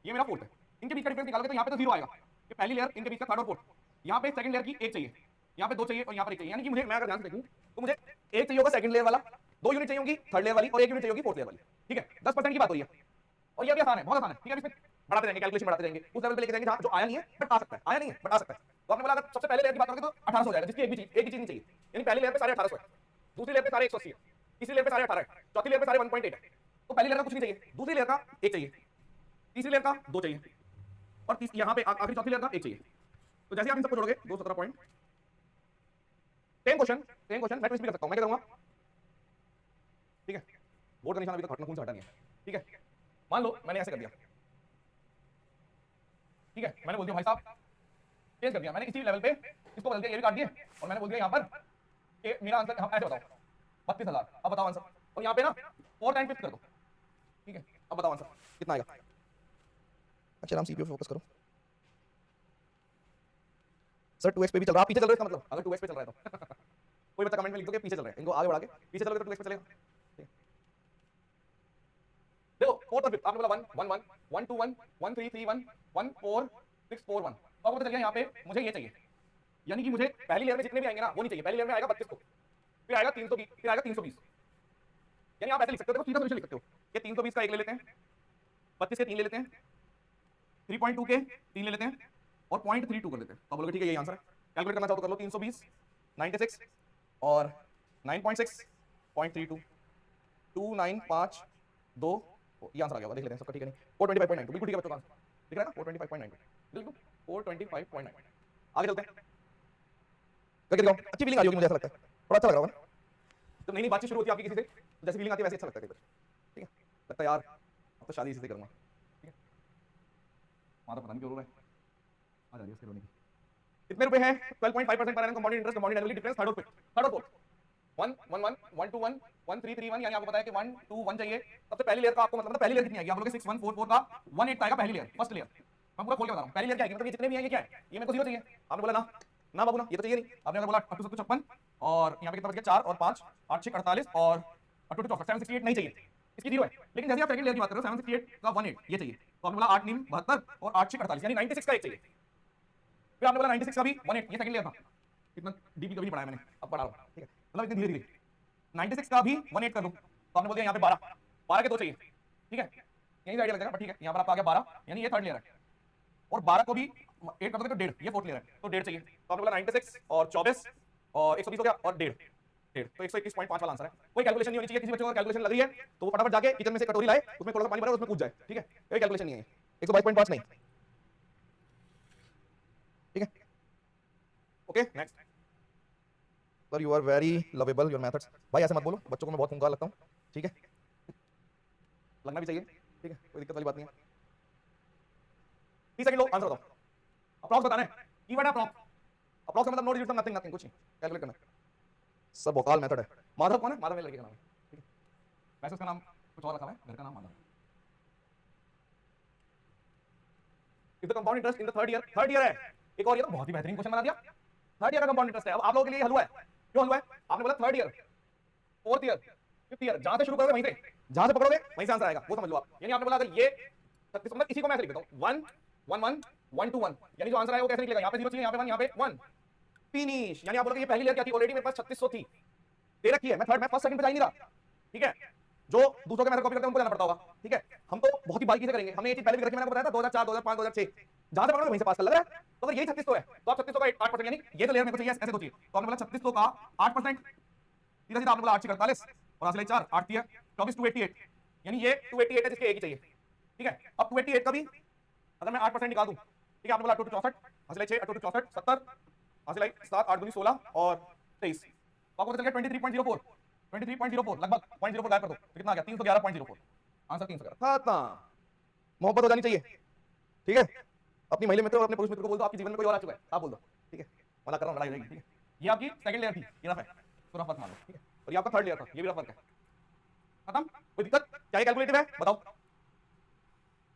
ये मेरा फोर्थ है, इनके बीच का डिफरेंस निकालोगे तो यहाँ पे तो 0 आएगा, ये पहली लेयर इनके बीच का थर्ड और फोर्थ, यहाँ पे सेकंड लेयर की 1 चाहिए, यहाँ पे 2 चाहिए और यहाँ पर 1 चाहिए, यानी कि मुझे, मैं अगर ध्यान से देखूं तो मुझे 1 चाहिए होगा सेकंड लेयर वाला, 2 यूनिट चाहिए होगी थर्ड लेयर वाली और 1 यूनिट चाहिए होगी फोर्थ लेयर वाली, ठीक है। 10% की बात हो रही है और ये भी आसान है, बहुत आसान है, ठीक है। इसमें बढ़ाते जाएंगे, कैलकुलेशन बढ़ाते जाएंगे, उस लेवल पे लेके जाएंगे जहां जो आया नहीं है बट आ सकता है, आया नहीं है बट आ सकता है। तो आपने बोला अगर सबसे पहले लेयर की बात करोगे तो 1800 हो जाएगा, जिसकी एक भी चीज नहीं चाहिए, यानी पहली लेयर पे सारे 1800 है, दूसरी लेयर पे सारे 180 है, तीसरी लेयर पे सारे 18 है, चौथी लेयर पे सारे 1.8 है। तो पहली लेयर का कुछ नहीं चाहिए, दूसरी लेयर का 1 चाहिए, तीसरी लेयर का 2 चाहिए और यहाँ पे आखिरी चौथी लेयर का 1 चाहिए। तो जैसे आप इन सबको जोड़ोगे 217 पॉइंट, सेम क्वेश्चन मैं ट्विस्ट भी कर सकता हूं, मैं क्या करूंगा, ठीक है। बोर्ड का निशान अभी तक हटना, खून से हटा नहीं है, ठीक है। मान लो मैंने ऐसे कर दिया, ठीक है, मैंने बोल दिया भाई साहब चेंज कर दिया, मैंने इसी लेवल पे इसको बदल दिया, ये भी काट दिए और मैंने बोल दिया यहाँ पर कि मेरा आंसर ऐसे बताओ 32,000। अब बताओ आंसर, और यहाँ पे ना 4 टाइम फिक्स कर दो, ठीक है। अब बताओ आंसर कितना आएगा। अच्छा नाम सीपीयू पे फोकस करो सर, 2x पे भी चल रहा है, पीछे चल रहे हो इसका मतलब, अगर 2x पे चल रहा है तो कोई बच्चा कमेंट में लिख दो कि पीछे चल रहा है, इनको आगे बढ़ा के पीछे चलोगे तो 2x पे चलेगा। देखो फोर्थ और फिफ्थ आपने बोला 1 1 1 1 2 1 1 3 3 1 1 4 6 4 1, तो आपको पता चल गया यहाँ पे मुझे ये चाहिए, यानी कि मुझे पहली लेयर में जितने भी आएंगे ना वो नहीं चाहिए, पहली लेयर में आएगा 32 को, फिर आएगा 320, फिर आएगा 320, यानी आप ऐसे लिख सकते हो, देखो सीधा सोल्यूशन लिख सकते हो कि 320 का 1 ले लेते हैं, 32 के 3 ले लेते हैं, 3.2 के 3 ले लेते हैं और 0.32 कर देते हैं। तो आप बोलोगे ठीक है यही आंसर है, कैलकुलेट करना चाहो तो कर लो, 320 96 और 9.6 0.32 2952, ये आंसर आ गया होगा, देख लेते हैं सबका, ठीक है नहीं 425.92, बिल्कुल ठीक है बच्चों का आंसर दिख रहा है ना 425.92, बिल्कुल 425.9। आगे चलते हैं, करके दिखाओ, अच्छी फीलिंग आ रही होगी मुझे ऐसा लगता है, थोड़ा अच्छा लग रहा होगा तो नई बातचीत शुरू होती है आपकी किसी से, तो जैसी फीलिंग आती है वैसे अच्छा लगता है, ठीक है। लगता है यार अब तो शादी इसी से करूंगा, ठीक है। वहां तो पता नहीं क्यों रो रहा है, आ जा रही है उसके रोने की। कितने रुपए हैं 12.5% per annum compounded interest, compounded annually, difference third और फोर्थ 1 1 1 1 2 1 1 3 3 1, यानी आपको पता है कि 1 2 1 चाहिए। सबसे पहली लेयर का आपको मतलब पहली लेयर कितनी आएगी, आप लोग 6 1 4 4 का 1 8 आएगा पहली लेयर, फर्स्ट लेयर। मैं पूरा खोल के बता रहा हूं, पहली लेयर क्या आएगी, मतलब ये जितने भी आएंगे क्या है, ये मेरे को 0 चाहिए। आपने बोला ना ना बाबू ना, ये तो चाहिए नहीं। आपने बोला 8 2 56 और यहां पे कितना बच गया 4 और 5 8 6 48 और 8 2 64 768 नहीं चाहिए, इसकी 0 है। लेकिन जैसे आप सेकंड लेयर की बात कर रहे हो 768 का 18 ये चाहिए, तो आपने बोला 8 9 72 और 8 6 48, यानी 96 का 1 चाहिए। फिर आपने बोला 96 का भी 18, ये सेकंड लेयर था, इतना डीपी कभी नहीं पढ़ाया मैंने, अब पढ़ा रहा हूं, ठीक है। मतलब इतनी धीरे धीरे 96 का भी 18 कर दो, तो आपने बोल दिया यहाँ पे 12 के 2 चाहिए, ठीक है। यही आइडिया लग जाएगा, ठीक है। यहाँ पर आपका आ गया 12, यानी ये थर्ड लेयर है, और 12 को भी 8 कर दोगे तो 1.5, ये 4 क्लियर है, तो 1.5 चाहिए। तो आपने बोला 96 और 24 और 120 हो गया और 1.5 तो 121.5 वाला आंसर है। कोई कैलकुलेशन नहीं होनी चाहिए, किसी बच्चे को कैलकुलेशन लग रही है तो वो फटाफट जाके किचन में से कटोरी लाए, उसमें थोड़ा सा पानी भरे, उसमें कूद जाए, ठीक है, कोई कैलकुलेशन नहीं है। 122.5 नहीं, ठीक है, okay next. Sir you are very lovable your methods. भाई ऐसे मत बोलो, बच्चों को मैं बहुत खूंखार लगता हूँ, ठीक है, लगना भी चाहिए, ठीक है, कोई दिक्कत वाली बात नहीं है। 30 सेकंड लो, आंसर बताओ, अप्रॉक्स बताना है, कीवर्ड है अप्रॉक्स, अप्रॉक्स मतलब नो डिजिट नथिंग नथिंग, कुछ नहीं कैलकुलेट करना है, सब भोकाल मेथड है। माधव कौन है? माधव मेरे लड़के का नाम है, ठीक है, वैसे उसका नाम कुछ और रखा है, घर का नाम Madhav. If the compound interest in the third year है, एक और ये तो बहुत ही बेहतरीन क्वेश्चन बना दिया, थर्ड ईयर का कंपाउंड इंटरेस्ट है। अब आप लोगों के लिए हलवा है, क्यों हलवा है? आपने बोला third year, fourth year, fifth year, जहां से शुरू करोगे वहीं से, जहां से पकड़ोगे वहीं से आंसर आएगा, वो समझ लो आप। यानी आपने बोला अगर ये 36 मतलब इसी को मैं ऐसे लिख देता हूं 1 1 1 1 2 1, यानी जो आंसर आएगा वो कैसे निकलेगा? यहां पे 0 चाहिए, यहां पे 1, यहां पे 1, फिनिश। यानी आप बोलोगे ये पहली लेयर क्या थी? ऑलरेडी मेरे पास 3600 थी, दे रखी है, मैं थर्ड, मैं फर्स्ट सेकंड पे जा ही नहीं रहा, ठीक है। जो दूसरों के मेथड कॉपी करते हैं उनको जाना पड़ता होगा, ठीक है। हम तो बहुत ही बारीकी से करेंगे, हमने ये चीज पहले भी कर रखी है, मैंने आपको बताया था 2004 2005 2006, जहां से पकड़ोगे वहीं से पास कर लग रहा है। तो अगर यही 3600 है तो आप 3600 का 8%, यानी ये तो लेयर मेरे को चाहिए ऐसे सोचिए, तो आपने बोला 3600 का 8%, सीधा सीधा आपने बोला 8 से 48 और हासिल 4 8 दिया 24 288, यानी ये 288 है जिसके एक ही चाहिए, ठीक है। अब 288 का भी अगर मैं 8% निकाल दूं, ठीक है, आपने बोला 8 64 हासिल 6 8 64 70 हासिल 7 8 दूनी 16 और 23, तो आपको पता चल गया 23.04 23.04 लगभग 0.04 गायब कर दो तो कितना आ गया? 311.04, आंसर 311 खत्म। मोहब्बत हो जानी चाहिए, ठीक है। अपनी महिला मित्र और अपने पुरुष मित्र को बोल दो आपके जीवन में कोई और आ चुका है, आप बोल दो, ठीक है, मना कर रहा हूं, लड़ाई हो जाएगी, ठीक है। ये आपकी सेकंड लेयर थी, ये रफ है तो रफ मत मान लो, ठीक है, और ये आपका थर्ड लेयर था, ये भी रफ वर्क है, खत्म। कोई दिक्कत? क्या ये कैलकुलेटिव है? बताओ,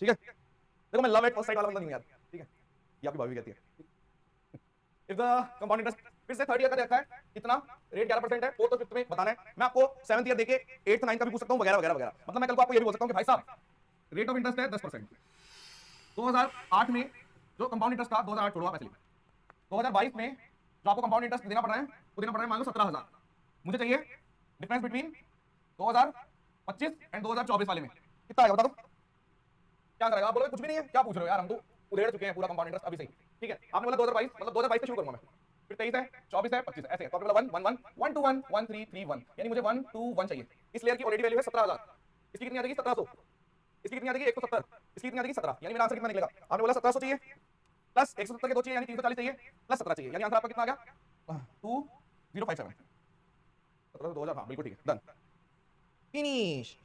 ठीक है। देखो मैं लव एट फर्स्ट साइट वाला बंदा नहीं हूं यार, ठीक है, ये आपकी भाभी कहती है। इफ द कंपाउंड इंटरेस्ट फिर से थर्ड ईयर का देखा है कितना रेट 11% है, फोर्थ और फिफ्थ में बताना है। मैं आपको 7th ईयर देके 8th 9th का भी पूछ सकता हूं वगैरह वगैरह वगैरह, मतलब मैं कल को आपको ये भी बोल सकता हूं कि भाई साहब रेट ऑफ इंटरेस्ट है 10%, 2008 में जो कंपाउंड इंटरेस्ट था, 2008 छोड़ो आप ऐसे लिखो, 2022 में जो आपको कंपाउंड इंटरेस्ट देना पड़ रहा है वो देना पड़ रहा है मान लो 17,000, मुझे चाहिए डिफरेंस बिटवीन 2025 एंड 2024 वाले में कितना आएगा बता दो, क्या करेगा? आप बोलोगे कुछ भी नहीं है, क्या पूछ रहे हो यार, हम तो उधेड़ चुके हैं पूरा कंपाउंड इंटरेस्ट अभी सही, ठीक है। आपने बोला 2022 मतलब 2022 से शुरू करूंगा मैं, फिर 23 है 24 है 25 है ऐसे, तो आपने बोला 1 1 1 1 2 1 1 3 3 1, यानी मुझे 1 2 1 चाहिए। इस लेयर की ऑलरेडी वैल्यू है 17,000, इसकी कितनी आ जाएगी? 1700, इसकी कितनी आ जाएगी? 170, इसकी कितनी आ जाएगी? 17, यानी मेरा आंसर कितना निकलेगा? आपने बोला 1700 चाहिए प्लस 170 के 2 चाहिए यानी 340 चाहिए प्लस 17 चाहिए, यानी आंसर आपका कितना आ गया? 2057, 17 2000, हाँ बिल्कुल ठीक है, डन, फिनिश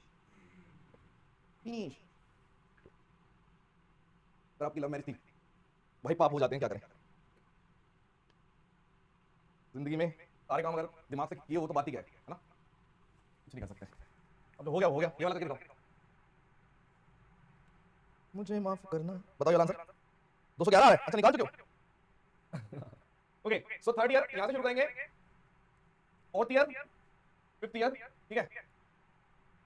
फिनिश। अगर आपकी लव मैरिज थी वही पाप हो जाते हैं, क्या करें जिंदगी में, सारे काम अगर दिमाग से किए हो तो बात ही क्या है ना, कुछ नहीं कर सकते। अब तो हो गया ये वाला करके बताओ, मुझे माफ करना, बताओ ये आंसर 211 है, अच्छा निकाल चुके हो। ओके सो थर्ड ईयर यहां से शुरू करेंगे, फोर्थ ईयर फिफ्थ ईयर, ठीक है,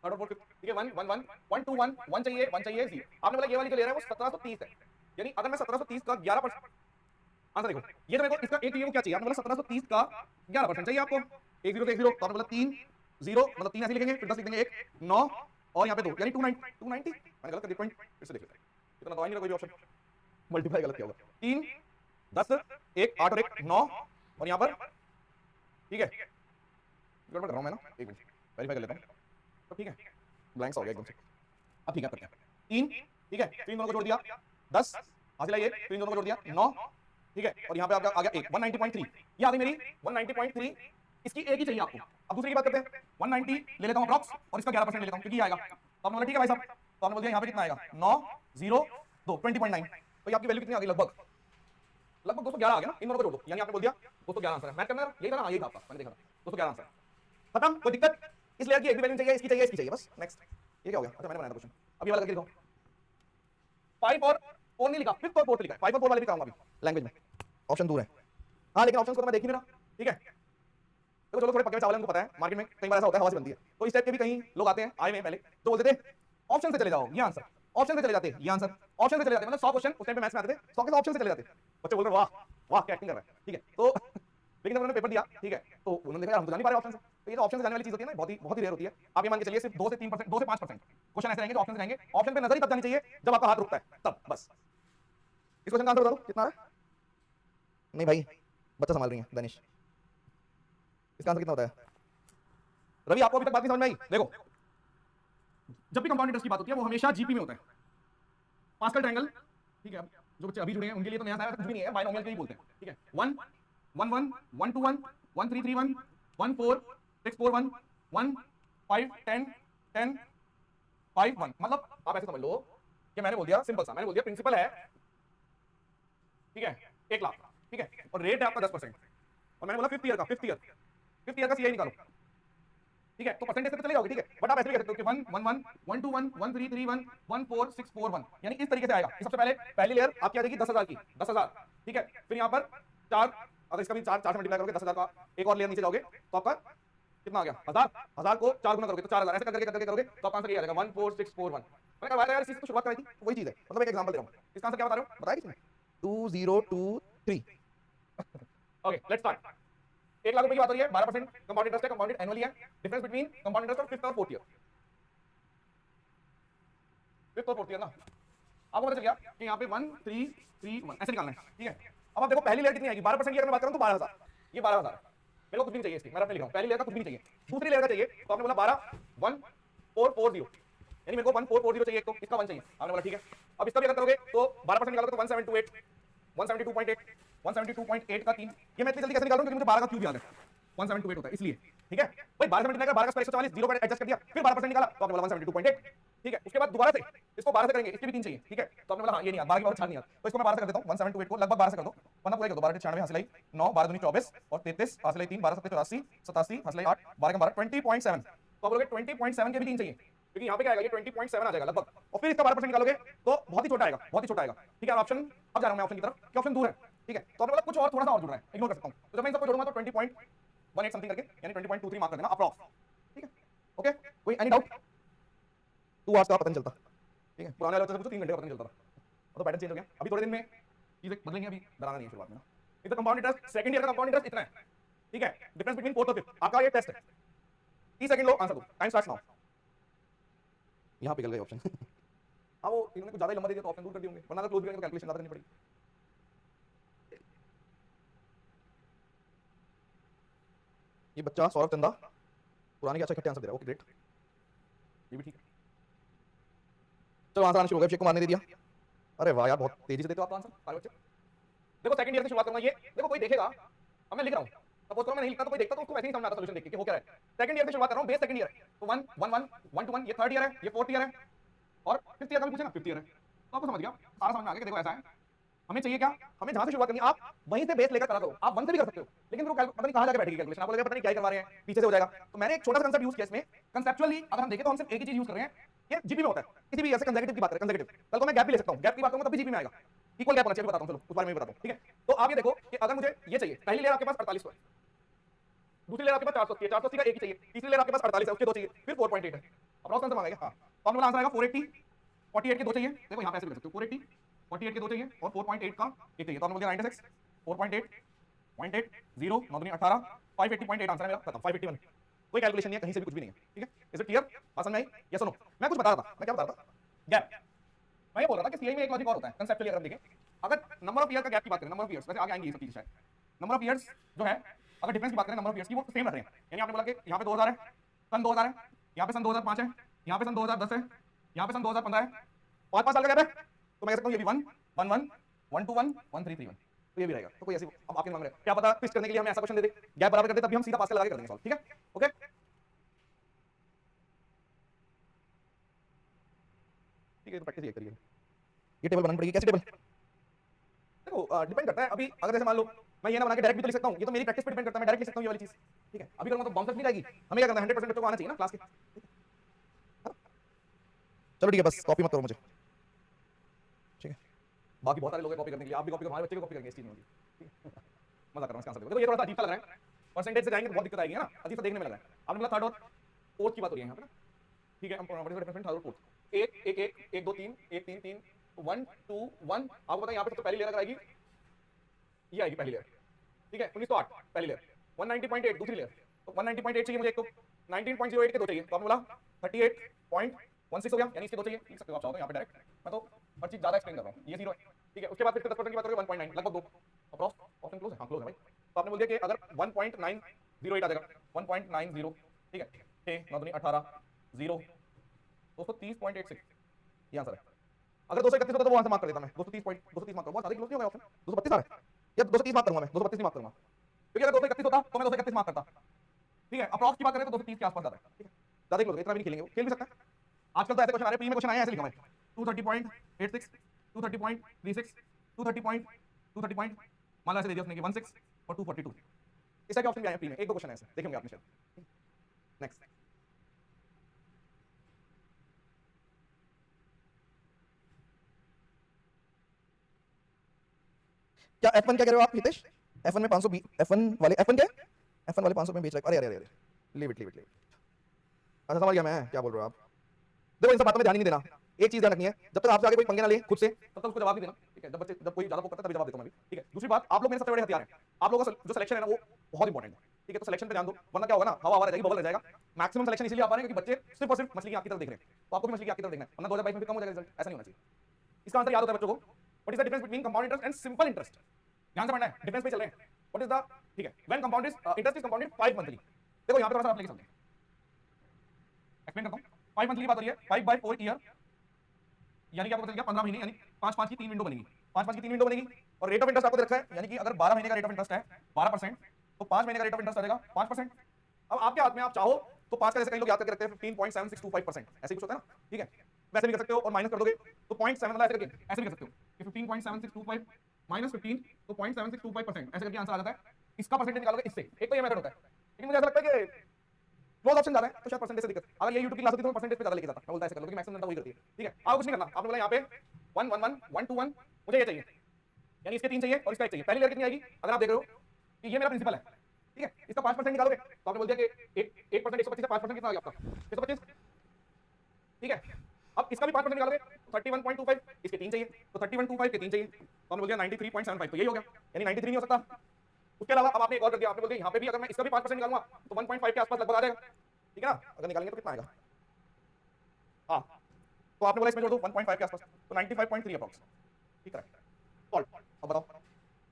थर्ड और फोर्थ ठीक है, 1 1 1 1 2 1 1 चाहिए 1 चाहिए 0। आपने बोला ये वाली जो ले रहा है वो 1730 है, यानी अगर मैं 1730 का 11% आंसर देखो, ये तो मेरे को इसका एक चाहिए, वो क्या चाहिए? आपने बोला 1730 का 11% चाहिए आपको, 1 0 से 1 0, तो आपने बोला 3 0 मतलब 3 ऐसे लिखेंगे, फिर 10 लिख देंगे 1 9 और यहाँ पे 2 यानी 290 290, मैंने गलत कर दिया पॉइंट, फिर से देख लेते हैं, इतना तो आ नहीं रहा कोई भी ऑप्शन, मल्टीप्लाई गलत किया होगा, 3 10 1 8 और 1 9 और यहाँ पर, ठीक है, गड़बड़ कर रहा हूँ मैं ना, एक मिनट वेरीफाई कर लेता हूँ, तो ठीक है ब्लैंक्स हो गया एकदम से। अब ठीक है करते हैं 3, ठीक है, 3 दोनों को जोड़ दिया 10 हासिल है ये, 3 दोनों को जोड़ दिया 9, ठीक है, और यहाँ पे आपका आ गया 1 190.3, ये आ गई मेरी 190.3, इसकी एक ही चाहिए आपको। अब दूसरी की बात करते हैं, 190 ले लेता हूँ अप्रॉक्स और इसका 11% ले लेता हूँ क्योंकि ये आएगा, तो आपने बोला ठीक है भाई साहब, तो आपने बोल दिया यहाँ पे कितना आएगा 9 0 2 20.9, तो ये आपकी वैल्यू कितनी आ गई? लगभग 211 आ गया ना, इन दोनों को जोड़ दो, यानी आपने बोल दिया 211 आंसर है। मैथ करना यही था ना, यही था आपका, मैंने देखा था 211 आंसर खत्म, कोई दिक्कत? इस लेयर की एक भी वैल्यू चाहिए, इसकी चाहिए बस, नेक्स्ट। ये क्या हो गया? अच्छा मैंने बनाया था क्वेश्चन, अब ये वाला करके दिखाओ, 5 और 4 नहीं लिखा, 5th और 4th लिखा है, 5 और 4 वाले भी कराऊंगा अभी लैंग्वेज में, ऑप्शन दूर है हाँ, लेकिन ऑप्शंस को तो मैं देख ही नहीं रहा, ठीक है। तो चलो थोड़े पक्के चावल उनको पता है, मार्केट में कई बार ऐसा होता है हवा से बनती है, तो इस टाइप के भी कहीं लोग आते हैं, आए हुए पहले तो बोलते थे ऑप्शन से चले जाओ, ये आंसर, ऑप्शन से चले जाते, ये आंसर, ऑप्शन से चले जाते, मतलब 100 क्वेश्चन उस टाइम पे मैथ्स में आते थे, 100 के ऑप्शन से चले जाते, बच्चे बोल रहे वाह वाह क्या एक्टिंग कर रहा है, ठीक है। तो लेकिन जब उन्होंने पेपर दिया, ठीक है, तो उन्होंने देखा हम तो जान नहीं पा रहे ऑप्शन से, तो ये जो ऑप्शन से जाने वाली चीज होती है ना, बहुत ही रेयर होती है। आप ये मान के चलिए सिर्फ 2 से 3%, 2 से 5% क्वेश्चन ऐसे रहेंगे जो ऑप्शन से जाएंगे, ऑप्शन पे नजर ही तब जानी चाहिए जब आपका हाथ रुकता है, तब बस। इस क्वेश्चन का आंसर बता दो कितना है? नहीं भाई, बच्चा संभाल रही है दानिश। इसका आंसर कितना होता है? रवि आपको अभी तक बात नहीं समझ में आई? देखो, जब भी कंपाउंड इंटरेस्ट की बात होती है वो हमेशा जीपी में होता है, पास्कल ट्रायंगल। ठीक है, जो बच्चे अभी जुड़े हैं उनके लिए तो नया कुछ भी नहीं है, बायनोमियल के ही बोलते हैं। ठीक है, 1 1 1 1 2 1 1 3 3 1 1 4 6 4 1 1 5 10 10 5 1। मतलब आप ऐसे समझ लो कि मैंने बोल दिया सिंपल सा, मैंने बोल दिया प्रिंसिपल है, ठीक है, 1 लाख, ठीक है, और रेट है आपका 10%, और मैंने बोला फिफ्थ ईयर का सीआई निकालो। ठीक है, तो परसेंटेज से तो चले जाओगे। ठीक है, बट आप ऐसे भी कर सकते हो कि 1 1 1 1 2 1 1 3 3 1 1 4 6 4 1, यानी इस तरीके से आएगा कि सबसे पहले पहली लेयर आपकी आ जाएगी 10,000 की, 10,000। ठीक है, फिर यहाँ पर 4, अगर इसका भी 4 से मल्टीप्लाई करोगे 10,000 का, एक और लेयर नीचे जाओगे तो आपका कितना आ गया? 1000 को 4 गुना करोगे तो 4000, ऐसे करके करोगे तो आपका आंसर ये आ जाएगा 14641। मैंने कहा यार इस चीज को शुरुआत कराई थी, वही चीज है। मतलब एक एग्जांपल दे रहा हूं, इसका आंसर क्या बता रहे हो? बताया किसने? 2023। Okay, let's start. 1 लाख रुपए की बात हो रही है, 12% कंपाउंड इंटरेस्ट है, कंपाउंडेड एनुअली है। डिफरेंस बिटवीन कंपाउंड इंटरेस्ट और फिफ्थ और फोर्थ ईयर, फिफ्थ और फोर्थ ईयर ना आपको पता चल गया कि यहाँ पे 1331 ऐसे निकालना है। ठीक है, अब आप देखो पहली लेयर कितनी आएगी? 12% की अगर मैं बात करूं तो 12,000, ये 12,000 है। मेरे को कुछ भी नहीं चाहिए इसकी, मैं अपने लिख रहा हूं, पहली लेयर का कुछ भी नहीं चाहिए, दूसरी लेयर का चाहिए। तो आपने बोला 12 1440, यानी मेरे को 1440 चाहिए, तो इसका 1 चाहिए। आपने बोला ठीक है, अब इसका भी अगर करोगे तो 12% निकालोगे तो 1728 172.8 172.8 का 3, ये मैं इतनी जल्दी कैसे निकाल रहा हूं? क्योंकि मुझे 12 का क्यूब याद है, 1728 होता है इसलिए। ठीक है भाई, 12 से मल्टीप्लाई कर, 12 का 144, 0 पर एडजस्ट कर दिया, फिर 12% निकाला तो आपने बोला 172.8। ठीक है, उसके बाद दोबारा से इसको 12 से करेंगे, इसके भी 3 चाहिए। ठीक है, तो आपने बोला हाँ ये नहीं यार, 12 की बात 4 नहीं यार, तो इसको मैं 12 से कर देता हूं, 172 को लगभग 12 से कर दो, वरना पूरा कर दो। 12 96 हासिल आई 9, 12 दूनी 24 और 33 हासिल आई 3, 12 7 84 87 हासिल आई 8, 12 का 12 20.7। तो आप बोलोगे 20.7 के भी 3 चाहिए, क्योंकि यहाँ पे क्या आएगा? ये 20.7 आ जाएगा लगभग, और फिर इसका 12% निकालोगे तो बहुत ही छोटा आएगा, बहुत ही छोटा आएगा। ठीक है, ऑप्शन अब जा रहा हूं मैं ऑप्शन की तरफ, कि ऑप्शन दूर है। ठीक है, तो आपने बोला कुछ और थोड़ा सा और जुड़ रहा है, इग्नोर कर सकता हूं। तो जब मैं इन सबको जोड़ूंगा तो 20.18 समथिंग करके, यानी 20.23 मार्क कर देना अप्रॉक्स। ठीक है, ओके, कोई एनी डाउट? 2 आवर्स का पता नहीं चलता। ठीक है, पुराने वाले से पूछो 3 घंटे का पता नहीं चलता था, तो पैटर्न चेंज हो गया। अभी थोड़े दिन में चीजें बदलेंगी, अभी डराना नहीं है शुरुआत में ना। इधर कंपाउंड इंटरेस्ट सेकंड ईयर का कंपाउंड इंटरेस्ट इतना है। ठीक है, डिफरेंस बिटवीन फोर्थ और फिफ्थ, आपका ये टेस्ट है। 30 सेकंड लो, आंसर दो, टाइम स्टार्ट्स नाउ। यहां पे निकल गए ऑप्शन। हाँ, वो इन्होंने कुछ ज्यादा ही लंबा दे दिया तो ऑप्शन दूर कर दिए होंगे, वरना अगर क्लोज भी करेंगे तो कैलकुलेशन ज्यादा करनी पड़ेगी। ये बच्चा सौरभ चंदा पुराने के अच्छा इकट्ठे आंसर दे रहा है, ओके ग्रेट, ये भी ठीक है। चलो आंसर आना शुरू हो गया, चेक को मारने दे दिया। अरे वाह यार, बहुत तेजी से देते हो आप आंसर सारे बच्चे। देखो सेकंड ईयर से शुरुआत करूंगा, ये देखो कोई देखेगा, अब मैं लिख रहा हूं, सपोज करो मैं नहीं लिखता तो कोई देखता तो उसको वैसे ही समझ आता सॉल्यूशन देख के कि हो क्या रहा है। सेकंड ईयर से शुरुआत कर रहा हूं, बेस सेकंड ईयर, तो 1 1 1 1 to 1 ये थर्ड ईयर है, ये फोर्थ ईयर है, और फिफ्थ ईयर का भी पूछे ना, फिफ्थ ईयर है। तो आपको समझ गया, सारा समझ में आ गया कि देखो ऐसा है, हमें चाहिए क्या? हमें जहां से शुरुआत करनी है, आप वहीं से बेस लेकर करा दो, आप 1 से भी कर सकते हो, लेकिन वो पता नहीं कहां जाके बैठेगी कैलकुलेशन, आपको लगेगा पता नहीं क्या ही करवा रहे हैं, पीछे से हो जाएगा। तो मैंने एक छोटा सा कंसेप्ट यूज किया इसमें। कंसेप्चुअली अगर हम देखें तो हम सिर्फ एक ही चीज यूज कर रहे हैं, ये जीपी में होता है। किसी भी ऐसे कंसेक्यूटिव की बात करें, कंसेक्यूटिव, कल को मैं गैप भी ले सकता हूं, गैप की बात करूंगा तब भी जीपी में आएगा, इक्वल गैप होना चाहिए, बताता हूं, चलो उस बारे में भी बताता हूं। ठीक है, तो आप ये देखो कि अगर मुझे ये चाहिए, पहली लेयर आपके पास 48 है, दूसरी लेयर आपके पास 480 है, 480 का एक ही चाहिए, तीसरी लेयर आपके पास 48 है, उसके 2 चाहिए, फिर 4.8 है। अप्रॉक्स आंसर मांगेगा, हां, तो हमने आंसर आएगा 480, 48 के 2 चाहिए, देखो यहां पे ऐसे भी कर सकते हो, 480 48 के 2 चाहिए और 4.8 का एक चाहिए, तो हमने बोल दिया 96 4.8 0.8 0 9 दूनी 18 580.8 आंसर है मेरा, खत्म। 581, कोई कैलकुलेशन नहीं है, कहीं से भी कुछ भी नहीं है। ठीक है, इज इट क्लियर? बात समझ में आई? या सुनो, मैं कुछ बता रहा था, मैं क्या बता रहा था? गैप। मैं ये बोल रहा था कि सीआई में एक लॉजिक और होता है कंसेप्चुअली, अगर हम देखें, अगर नंबर ऑफ ईयर का गैप की बात करें, नंबर ऑफ ईयर्स, वैसे आगे आएंगे ये सब चीजें शायद, नंबर ऑफ ईयर्स जो है, अगर डिफरेंस की बात करें नंबर ऑफ ईयर्स की, वो सेम रह रहे हैं। यानी आपने बोला कि यहाँ पे 2000 है, सन 2000 है, यहाँ पे सन 2005 है, यहाँ पे सन 2010 है, यहाँ पे सन 2015 है, 5-5 साल का गैप है, तो मैं कह सकता हूँ ये भी 1 1 1 1 2 1 1 3 3 1, तो ये भी रहेगा। तो कोई ऐसी, अब आपके मांग रहे हैं क्या पता ट्विस्ट करने के लिए हमें ऐसा क्वेश्चन दे दे, गैप बराबर कर दे, तब भी हम सीधा पास लगा के कर देंगे सॉल्व। ठीक है, ओके, ठीक है, तो प्रैक्टिस ये करिए। ये टेबल बनानी पड़ेगी, कैसी टेबल? देखो डिपेंड करता है, अभी अगर जैसे मान लो मैं ये ना बना के डायरेक्ट भी तो लिख सकता हूं, ये तो मेरी प्रैक्टिस पे डिपेंड करता है, मैं डायरेक्ट लिख सकता हूं ये वाली चीज। ठीक है, अभी करूंगा तो बाउंस नहीं रहेगी, हमें क्या करना है, 100% बच्चों को आना चाहिए ना क्लास के। चलो ठीक है, बस कॉपी मत करो मुझे। ठीक है, बाकी बहुत सारे लोग हैं कॉपी करने के लिए, आप भी कॉपी करो, हमारे बच्चे भी कॉपी करेंगे इस चीज में। ठीक है, मजा कर रहा हूं इसका आंसर देखो, ये थोड़ा सा अजीब सा लग रहा है, परसेंटेज से जाएंगे तो बहुत दिक्कत आएगी ना, अजीब सा देखने में लग रहा है। आपने बोला थर्ड और फोर्थ की बात हो रही है यहां पे ना। ठीक है, हम डिफरेंस थर्ड और फोर्थ, 1 1 1 1 2 3 1 3 3 1 2 1, आपको पता है यहां पे सबसे पहली लेयर अगर आएगी, ये आएगी पहली लेयर। ठीक है, 1908 पहली लेयर, 190.8 दूसरी लेयर, तो 190.8 चाहिए मुझे एक, तो 19.08 के 2 चाहिए, तो आपने बोला 38.16 हो गया, यानी इसके 2 चाहिए, लिख सकते हो आप चाहो तो यहाँ पे डायरेक्ट, मैं तो हर चीज ज्यादा एक्सप्लेन कर रहा हूँ, ये 0 है, ठीक है। उसके बाद फिर से 10% की बात करोगे 1.9 लगभग 2 अप्रॉक्स, ऑप्शन क्लोज है, हाँ क्लोज है भाई। तो आपने बोल दिया कि अगर 1.908 आ जाएगा 1.90, ठीक है, 6 9 दूनी 18 0 230.86, ये आंसर है। अगर 231 होता तो वो आंसर मार्क कर देता मैं, 230 मार्क करूंगा, ज्यादा क्लोज नहीं हो गया ऑप्शन, 232 आ रहा है या 230 मार्क करूंगा मैं, 232 नहीं मार्क करूंगा, क्योंकि अगर 231 होता तो मैं 231 मार्क करता, ठीक है। अप्रॉक्स की बात करें तो 230 के आसपास जाता है, ठीक है, ज्यादा क्लोज, इतना भी नहीं खेलेंगे, खेल भी सकता है। आजकल तो ऐसे क्वेश्चन आ रहे हैं, प्री में क्वेश्चन आए हैं ऐसे लिखा हुआ है 230.86 230.36 230 पॉइंट, मान लो ऐसे दे दिया उसने कि 16 और 242, इस टाइप के ऑप्शन भी आए हैं प्री में, एक दो क्वेश्चन ऐसे देखेंगे आपने शायद। नेक्स्ट, क्या F1 क्या कह रहे हो आप हितेश? F1 में 520, F1 वाले F1 वाले 500 में बेच रहे, अरे अरे अरे, लीव इट, अच्छा समझ गया मैं क्या बोल रहे हो आप। देखो इन सब बातों में ध्यान ही नहीं देना, एक चीज ध्यान रखनी है, जब तक आपसे आगे कोई पंगे ना ले खुद से तब तक उसको जवाब नहीं देना, ठीक है। जब कोई ज्यादा करता है तभी जवाब देता हूं मैं भी, ठीक है। दूसरी बात, आप लोग मेरे सबसे बड़े हथियार हैं, आप लोगों का जो सिलेक्शन है ना वो बहुत इंपॉर्टेंट है, ठीक है। तो सिलेक्शन पे ध्यान दो, वरना क्या होगा ना, हवा रह जाएगी, बबल रह जाएगा। मैक्सिमम सिलेक्शन इसलिए आ पा रहे हैं क्योंकि बच्चे सिर्फ और सिर्फ मछली की आंख की तरफ देख रहे हैं, तो आपको भी मछली की आंख की तरफ देखना है, वरना 2022 में भी कम हो जाएगा रिजल्ट, ऐसा नहीं होना चाहिए। इसका आंसर याद होता है बच्चों को, what is the difference between compound interest and simple interest, ध्यान से पढ़ना है, डिफरेंस पे चल रहे हैं। व्हाट इज द, ठीक है, when compound is interest is compounded 5 monthly, देखो यहां पे थोड़ा सा आप लेके चलते हैं, एक्सप्लेन करता हूं। 5 मंथली की बात हो रही है, 5/4 ईयर, यानी कि आपको पता चल गया 15 महीने, यानी 5 की 3 विंडो बनेगी, 5 की 3 विंडो बनेगी, और रेट ऑफ इंटरेस्ट आपको दे रखा है, यानी कि अगर 12 महीने का रेट ऑफ इंटरेस्ट है 12%, तो 5 महीने का रेट ऑफ इंटरेस्ट आ जाएगा 5%। अब आपके हाथ में, आप चाहो तो 5 का जैसे कई लोग याद करके रखते हैं 15.7625%, ऐसे कुछ होता है ना, ठीक है, वैसे भी कर सकते हो, और माइनस कर दोगे तो 0.7 वाला ऐसे करके ऐसे भी कर सकते हो कि 15.7625 माइनस 15 तो 0.762%, ऐसे करके आंसर आ जाता है। इसका परसेंटेज निकालोगे इससे, एक तो ये मेथड होता है, लेकिन मुझे ऐसा लगता है कि क्लोज ऑप्शन ज्यादा है तो शायद परसेंटेज से दिक्कत, अगर ये यूट्यूब की क्लास होती तो परसेंटेज पे ज्यादा लेके जाता, मैं बोलता ऐसे कर लो, क्योंकि मैक्सिमम जनता वही करती है, ठीक है। आप कुछ नहीं करना, आपने बोला यहाँ पे 1 1 1 1 2 1, मुझे ये चाहिए, यानी इसके 3 चाहिए और इसका 1 चाहिए, पहली लेयर कितनी आएगी, अगर आप देख रहे हो कि ये मेरा प्रिंसिपल है, ठीक है, इसका 5% निकालोगे तो आपने बोल दिया कि 1% 125 से 5% कितना आ गया आपका 125, ठीक है। अब इसका भी 5% निकालोगे तो 31.25, इसके 3 चाहिए तो 31.25 के 3 चाहिए, तो हमने बोल दिया 93.75, तो यही हो गया, यानी 93 नहीं हो सकता। उसके अलावा अब आपने एक और कर दिया, आपने बोल दिया यहाँ पे भी अगर मैं इसका भी 5% निकालूंगा तो 1.5 के आसपास लगभग आ जाएगा, ठीक है ना, अगर निकालेंगे तो कितना आएगा, हाँ, तो आपने बोला इसमें जोड़ दो 1.5 के आसपास, तो 95.3 अप्रॉक्स, ठीक है। सॉल्व, अब बताओ,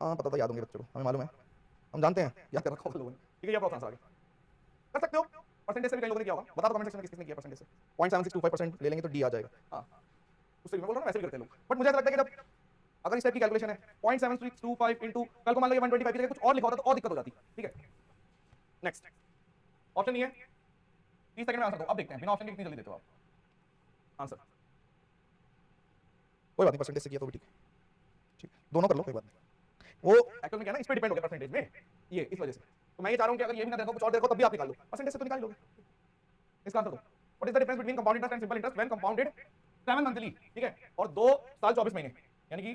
हाँ पता था, याद होंगे बच्चों को, हमें मालूम है, हम जानते हैं याद कर रखा होगा लोगों ने, ठीक है। ये अप्रॉक्स आंसर आ गया, कर सकते हो परसेंटेज से भी, कई लोगों ने किया होगा, बता दो कमेंट सेक्शन में किसने किया परसेंटेज से, 0.7625% ले लेंगे तो डी आ जाएगा, हाँ उससे भी मैं बोल रहा हूँ वैसे भी करते हैं लोग, बट मुझे ऐसा लगता है कि जब अगर इस टाइप की कैलकुलेशन है 0.7625 इंटू, कल को मान लो ये 125 की जगह कुछ और लिखा होता तो और दिक्कत हो जाती, ठीक है। नेक्स्ट ऑप्शन नहीं है, 30 सेकंड में आंसर दो, अब देखते हैं बिना ऑप्शन के कितनी जल्दी देते हो आप आंसर, कोई बात नहीं, परसेंटेज से किया तो भी ठीक है, ठीक, दोनों कर लो कोई बात नहीं, वो एक्चुअल में क्या है ना, इस पे डिपेंड हो गया परसेंटेज में, ये इस वजह से, तो मैं ये चाह रहा हूं कि अगर ये भी ना देखो कुछ और देखो तब भी आप निकाल लो, परसेंटेज से तो निकाल लोगे, इसका आंसर दो। What is the difference between compound interest and simple interest when compounded 7 monthly, ठीक है, और 2 साल 24 महीने, यानी कि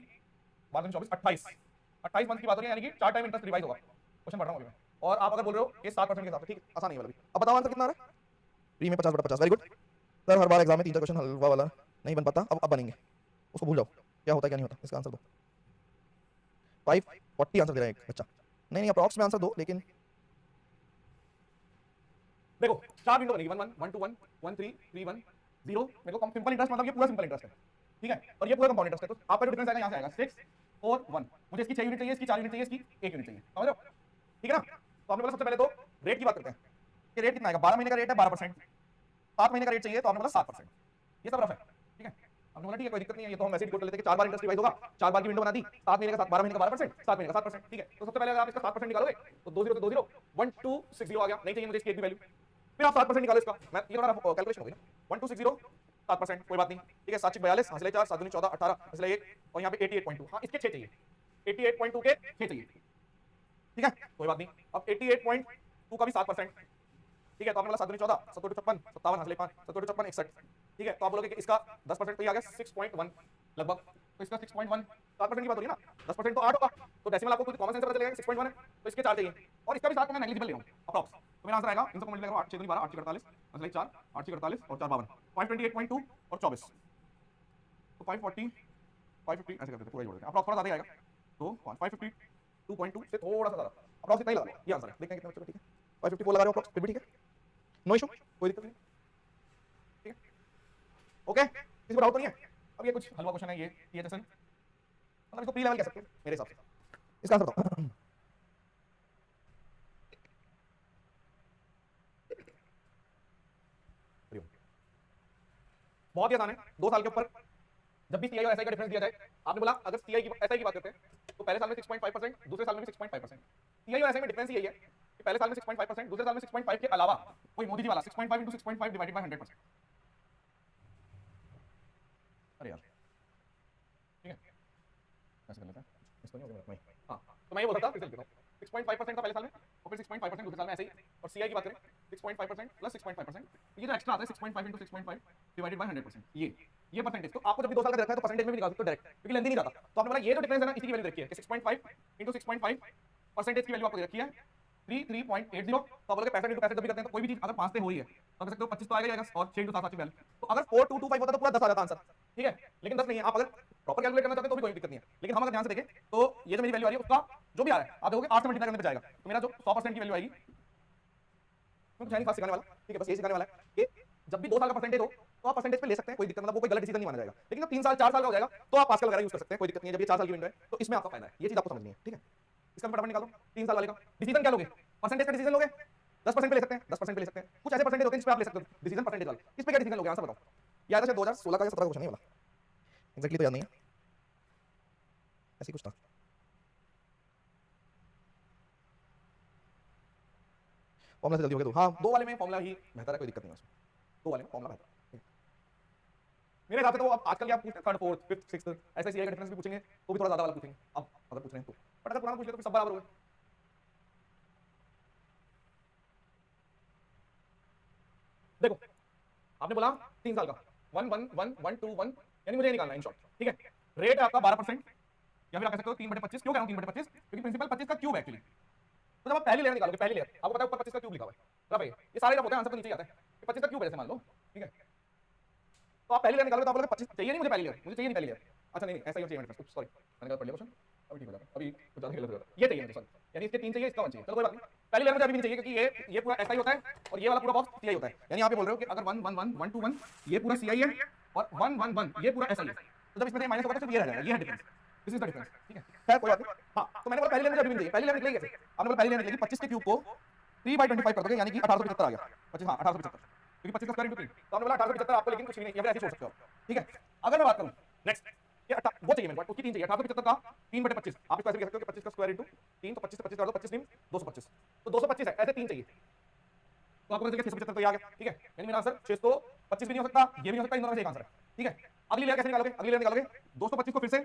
12 24 28 मंथ की बात हो रही है, यानी कि 4 टाइम इंटरेस्ट रिवाइज होगा, क्वेश्चन पढ़ रहा हूं अभी मैं, और आप अगर बोल रहे हो ये 7% के हिसाब से, ठीक है, आसान नहीं वाला भी। अब बताओ आंसर कितना आ रहा है, प्री में 50/50, वेरी गुड सर, हर बार एग्जाम में 3-4 क्वेश्चन हलवा वाला नहीं बन पाता, अब बनेंगे, उसको भूल जाओ क्या होता है क्या नहीं होता, इसका आंसर दो। 540 आंसर दे रहा है एक बच्चा, नहीं अप्रॉक्स में आंसर दो, लेकिन देखो 4 विंडो बनेगी, 1 1 1 2 1 1 3 3 1 0, मेरे को सिंपल इंटरेस्ट मतलब ये पूरा सिंपल इंटरेस्ट है, ठीक है, और ये पूरा कंपाउंड इंटरेस्ट है, तो आपका जो डिफरेंस आएगा यहाँ से आएगा 6 4 1, मुझे इसकी 6 यूनिट चाहिए, इसकी 4 यूनिट चाहिए, इसकी 1 यूनिट चाहिए, समझ रहे हो, ठीक है ना। तो आपने बोला सबसे पहले तो रेट की बात करते हैं कि रेट कितना आएगा, 12 महीने का रेट है 12%, 7 महीने का रेट चाहिए तो आपने बोला 7%, ये सब रफ है, ठीक है। हमने बोला ठीक है कोई दिक्कत नहीं है, ये तो हम वैसे ही डिकोड कर लेते हैं कि 4 बार इंटरेस्ट रिवाइज होगा, 4 बार की विंडो बना दी, 7 महीने का 12 महीने का 12%, 7 महीने का 7%, ठीक है। तो सबसे पहले अगर आप इसका 7% निकालोगे तो 20 तो 20 1260 आ गया, नहीं चाहिए मुझे इसकी एक भी वैल्यू, फिर आप 7% निकालो इसका, मैं ये थोड़ा कैलकुलेशन हो गई ना, 1260 7%, कोई बात नहीं, ठीक है, 7 42 हासिल 4 7 14 18 हासिल 1, और यहाँ पे 88.2, हाँ इसके 6 चाहिए, 88.2 के 6 चाहिए, ठीक है, कोई बात नहीं। अब 88.2 का भी 7%, ठीक है, तो आपने बोला 7 दूनी 14 7 2 56 57 हासिल 5 7 2 56 61, ठीक है, तो आप बोलोगे कि इसका 10% तो ये आ गया 6.1 लगभग, तो इसका 6.1, 7% की बात हो रही है ना, 10% तो 8 होगा, तो डेसिमल आपको कॉमन सेंस पता चलेगा 6.1 है, तो इसके 4 चाहिए, और इसका भी 7 मैं नेग्लिजिबल ले रहा हूं अप्रॉक्स, तो मेरा आंसर आएगा, इन सबको मल्टीप्लाई करो 8 6 12 8 48 हासिल 4 8 48 और 4 52, 528.2 और 24, तो 540 550 ऐसे करते थे, पूरा जोड़ देते हैं, अप्रॉक्स थोड़ा ज्यादा आएगा, तो 552.2 से थोड़ा सा ज्यादा, अप्रॉक्स इतना ही लगा लो, ये आंसर है, देखते हैं कितने बच्चों का, ठीक है, 554 लगा रहे हो अप्रॉक्स, फिर भी ठीक है, नो इशू, कोई दिक्कत नहीं, ठीक है, ओके, किसी को डाउट तो नहीं है। अब ये कुछ हलवा क्वेश्चन है, ये THSN मतलब इसको प्री लेवल कह सकते हो मेरे हिसाब से। इसका आंसर बताओ। बहुत ही आसान है, 2 साल के ऊपर जब भी CI और SI का डिफरेंस दिया जाए, आपने बोला अगर CI की SI की बात करते हैं तो पहले साल में 6.5%, दूसरे साल में भी 6.5%। CI और SI में डिफरेंस यही है कि पहले साल में 6.5%, दूसरे साल में 6.5 के अलावा कोई मोदी जी वाला 6.5 into 6.5 डिवाइडेड बाय 100%। अरे यार ठीक है, ऐसे कर लेते हैं, इसको नहीं हो गया नहीं। हाँ तो मैं ये बोल रहा था, फिर से लिख देता हूँ, 6.5% था पहले साल में और फिर 6.5% दूसरे साल में ऐसे ही। और CI की बात करें 6.5% प्लस 6.5%, ये जो एक्स्ट्रा आता है 6.5 into 6.5 डिवाइडेड बाय 100%, ये परसेंटेज। तो आपको जब भी 2 साल का रखा है तो परसेंटेज में भी निकाल सकते हो डायरेक्ट, क्योंकि लेंथ ही नहीं जाता। तो आपने बोला ये जो डिफरेंस है ना, इसी की वैल्यू रखी है कि 6.5 into 6.5 परसेंटेज की वैल्यू आपको दे रखी है 3.80। तो आप बोलोगे 65 into 65 जब भी करते हैं तो कोई भी चीज अगर 5 से हो रही है तो कह सकते हो 25 तो आएगा और 6 into 7 की वैल्यू। तो अगर 4225 होता तो पूरा 10 आ जाता आंसर, ठीक है, लेकिन 10 नहीं है। आप अगर प्रॉपर कैलकुलेट करना चाहते हैं तो भी कोई दिक्कत नहीं है, लेकिन हम अगर ध्यान से देखें तो ये जो मेरी वैल्यू आ रही है उसका जो भी आ रहा है आप देखोगे 8 से मल्टीप्लाई करने पे जाएगा, तो मेरा जो 100% की वैल्यू आएगी, तो कुछ नहीं सिखाने वाला, ठीक है, बस ये सिखाने वाला है कि जब भी 2 साल का परसेंटेज हो तो आप परसेंटेज पे ले सकते हैं, कोई दिक्कत मतलब वो कोई गलत डिसीजन नहीं माना जाएगा। लेकिन जब 3 साल 4 साल का हो जाएगा तो आप पास्कल वगैरह यूज कर सकते हैं, कोई दिक्कत नहीं है। जब ये 4 साल की विंडो है तो इसमें आपका फायदा है, ये चीज आपको समझनी है, ठीक है। इसका भी फटाफट निकालो, 3 साल वाले का डिसीजन क्या लोगे, परसेंटेज का डिसीजन लोगे, 10% पे ले सकते हैं, 10% पे ले सकते हैं। कुछ ऐसे परसेंटेज होते हैं जिस पे आप ले सकते हो डिसीजन परसेंटेज वाला, इस पे क्या डिसीजन लोगे आंसर बताओ। याद है शायद 2016 का या 17 का क्वेश्चन नहीं वाला, एग्जैक्टली तो याद नहीं है, ऐसी कुछ था। फॉर्मूला से जल्दी हो गया तो हाँ, 2 वाले में फॉर्मूला ही बेहतर है, कोई दिक्कत नहीं है उसमें, 2 वाले में फॉर्मूला बेहतर है। मेरे हिसाब से तो अब आजकल क्या पूछते हैं, 3rd 4th 5th 6th ऐसे CI का डिफरेंस भी पूछेंगे तो भी थोड़ा ज्यादा वाला पूछेंगे अब अगर पूछ रहे हैं तो, बट अगर पुराना पूछ ले तो फिर सब बराबर हो गए। देखो आपने बोला 3 साल का 1 1 1 1 2 1, यानी मुझे ये निकालना है इन शॉर्ट, ठीक है। रेट है आपका 12% या फिर आप कह सकते हो 3/25। क्यों कह रहा हूं 3/25, क्योंकि प्रिंसिपल 25 का क्यूब है एक्चुअली। तो जब आप पहली लेयर निकालोगे, पहली लेयर आपको पता है ऊपर 25 का क्यूब लिखा हुआ है, रफ है ये सारे रफ होते हैं, आंसर तो नीचे ही आता है। 25 का क्यूब है जैसे मान लो, ठीक है। तो आप पहली लेयर निकालोगे तो आप बोलोगे 25 चाहिए नहीं मुझे पहली लेयर, मुझे चाहिए नहीं पहली लेयर। अच्छा नहीं ऐसा ही चाहिए मेरे पास, सॉरी मैंने गलत पढ़ लिया क्वेश्चन, अभी ठीक हो जाएगा, अभी कुछ ज्यादा गलत हो जाएगा। ये चाहिए मुझे सॉरी, यानी इसके 3 चाहिए, इसका 1 चाहिए, चलो कोई बात नहीं। पहली लेयर मुझे अभी भी नहीं चाहिए क्योंकि ये पूरा ऐसा ही होता है और ये वाला पूरा बॉक्स CI होता है। यानी आप ये बोल रहे हो कि अगर 1 1 1 1 2 1 ये पूरा CI है और 1 1 1 ये पूरा SI है, तो जब इसमें से माइनस होगा तो सिर्फ ये रह जाएगा, ये है difference, this is the difference, ठीक है। खैर कोई बात नहीं। हां तो मैंने बोला पहली लेयर मुझे अभी भी नहीं चाहिए, पहली लेयर निकलेगी कैसे, आपने बोला पहली लेयर निकलेगी 25 के क्यूब को 3/25 कर दोगे यानी कि 1875 आ गया, 25 हां 1875, क्योंकि 25 का स्क्वायर इंटू 3, तो आपने बोला 1875 आपको, लेकिन कुछ भी नहीं, या फिर ऐसे छोड़ सकते हो, ठीक है। अगर मैं बात करूं नेक्स्ट ये वो चाहिए मेरे को, उसकी 3 चाहिए, 1875 का 3/25, आप इसको ऐसे भी कह सकते हो कि 25 का स्क्वायर इंटू 3, तो 25 से 25 काट दो, 25 नहीं 225, तो 225 है, ऐसे 3 चाहिए। तो आपको देखिए 675 तो ये आ गया, ठीक है, यानी मेरा आंसर 625 भी नहीं हो सकता, ये भी नहीं हो सकता, इन दोनों में से एक आंसर है, ठीक है। अगली लेयर कैसे निकालोगे, अगली लेयर निकालोगे 225 को फिर से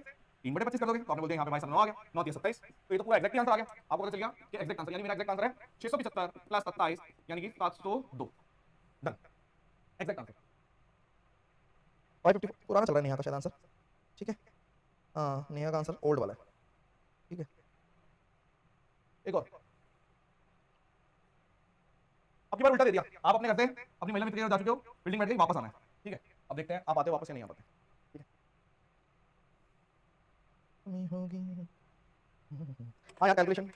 3/25 कर दोगे, तो आपने बोल दिया यहाँ पे भाई साहब 9 आ गया, 9 3 27, तो ये तो पूरा एग्जैक्ट आंसर आ गया। आपको पता चल गया कि एग्जैक्ट आंसर यानी मेरा एग्जैक्ट आंसर है 675 प्लस 27 यानी कि 702, डन, एग्जैक्ट आंसर। 554 पुराना चल रहा है नेहा का शायद आंसर, ठीक है। हाँ नेहा का आंसर ओल्ड वाला है, ठीक है। एक और अब की बार उल्टा दे दिया, आप अपने घर से अपनी महिला मित्र के घर जा चुके हो, बिल्डिंग बैठ गई, वापस आना है, ठीक है। अब देखते हैं आप आते हो वापस या नहीं आ पाते, ठीक है। होगी हाँ यार कैलकुलेशन,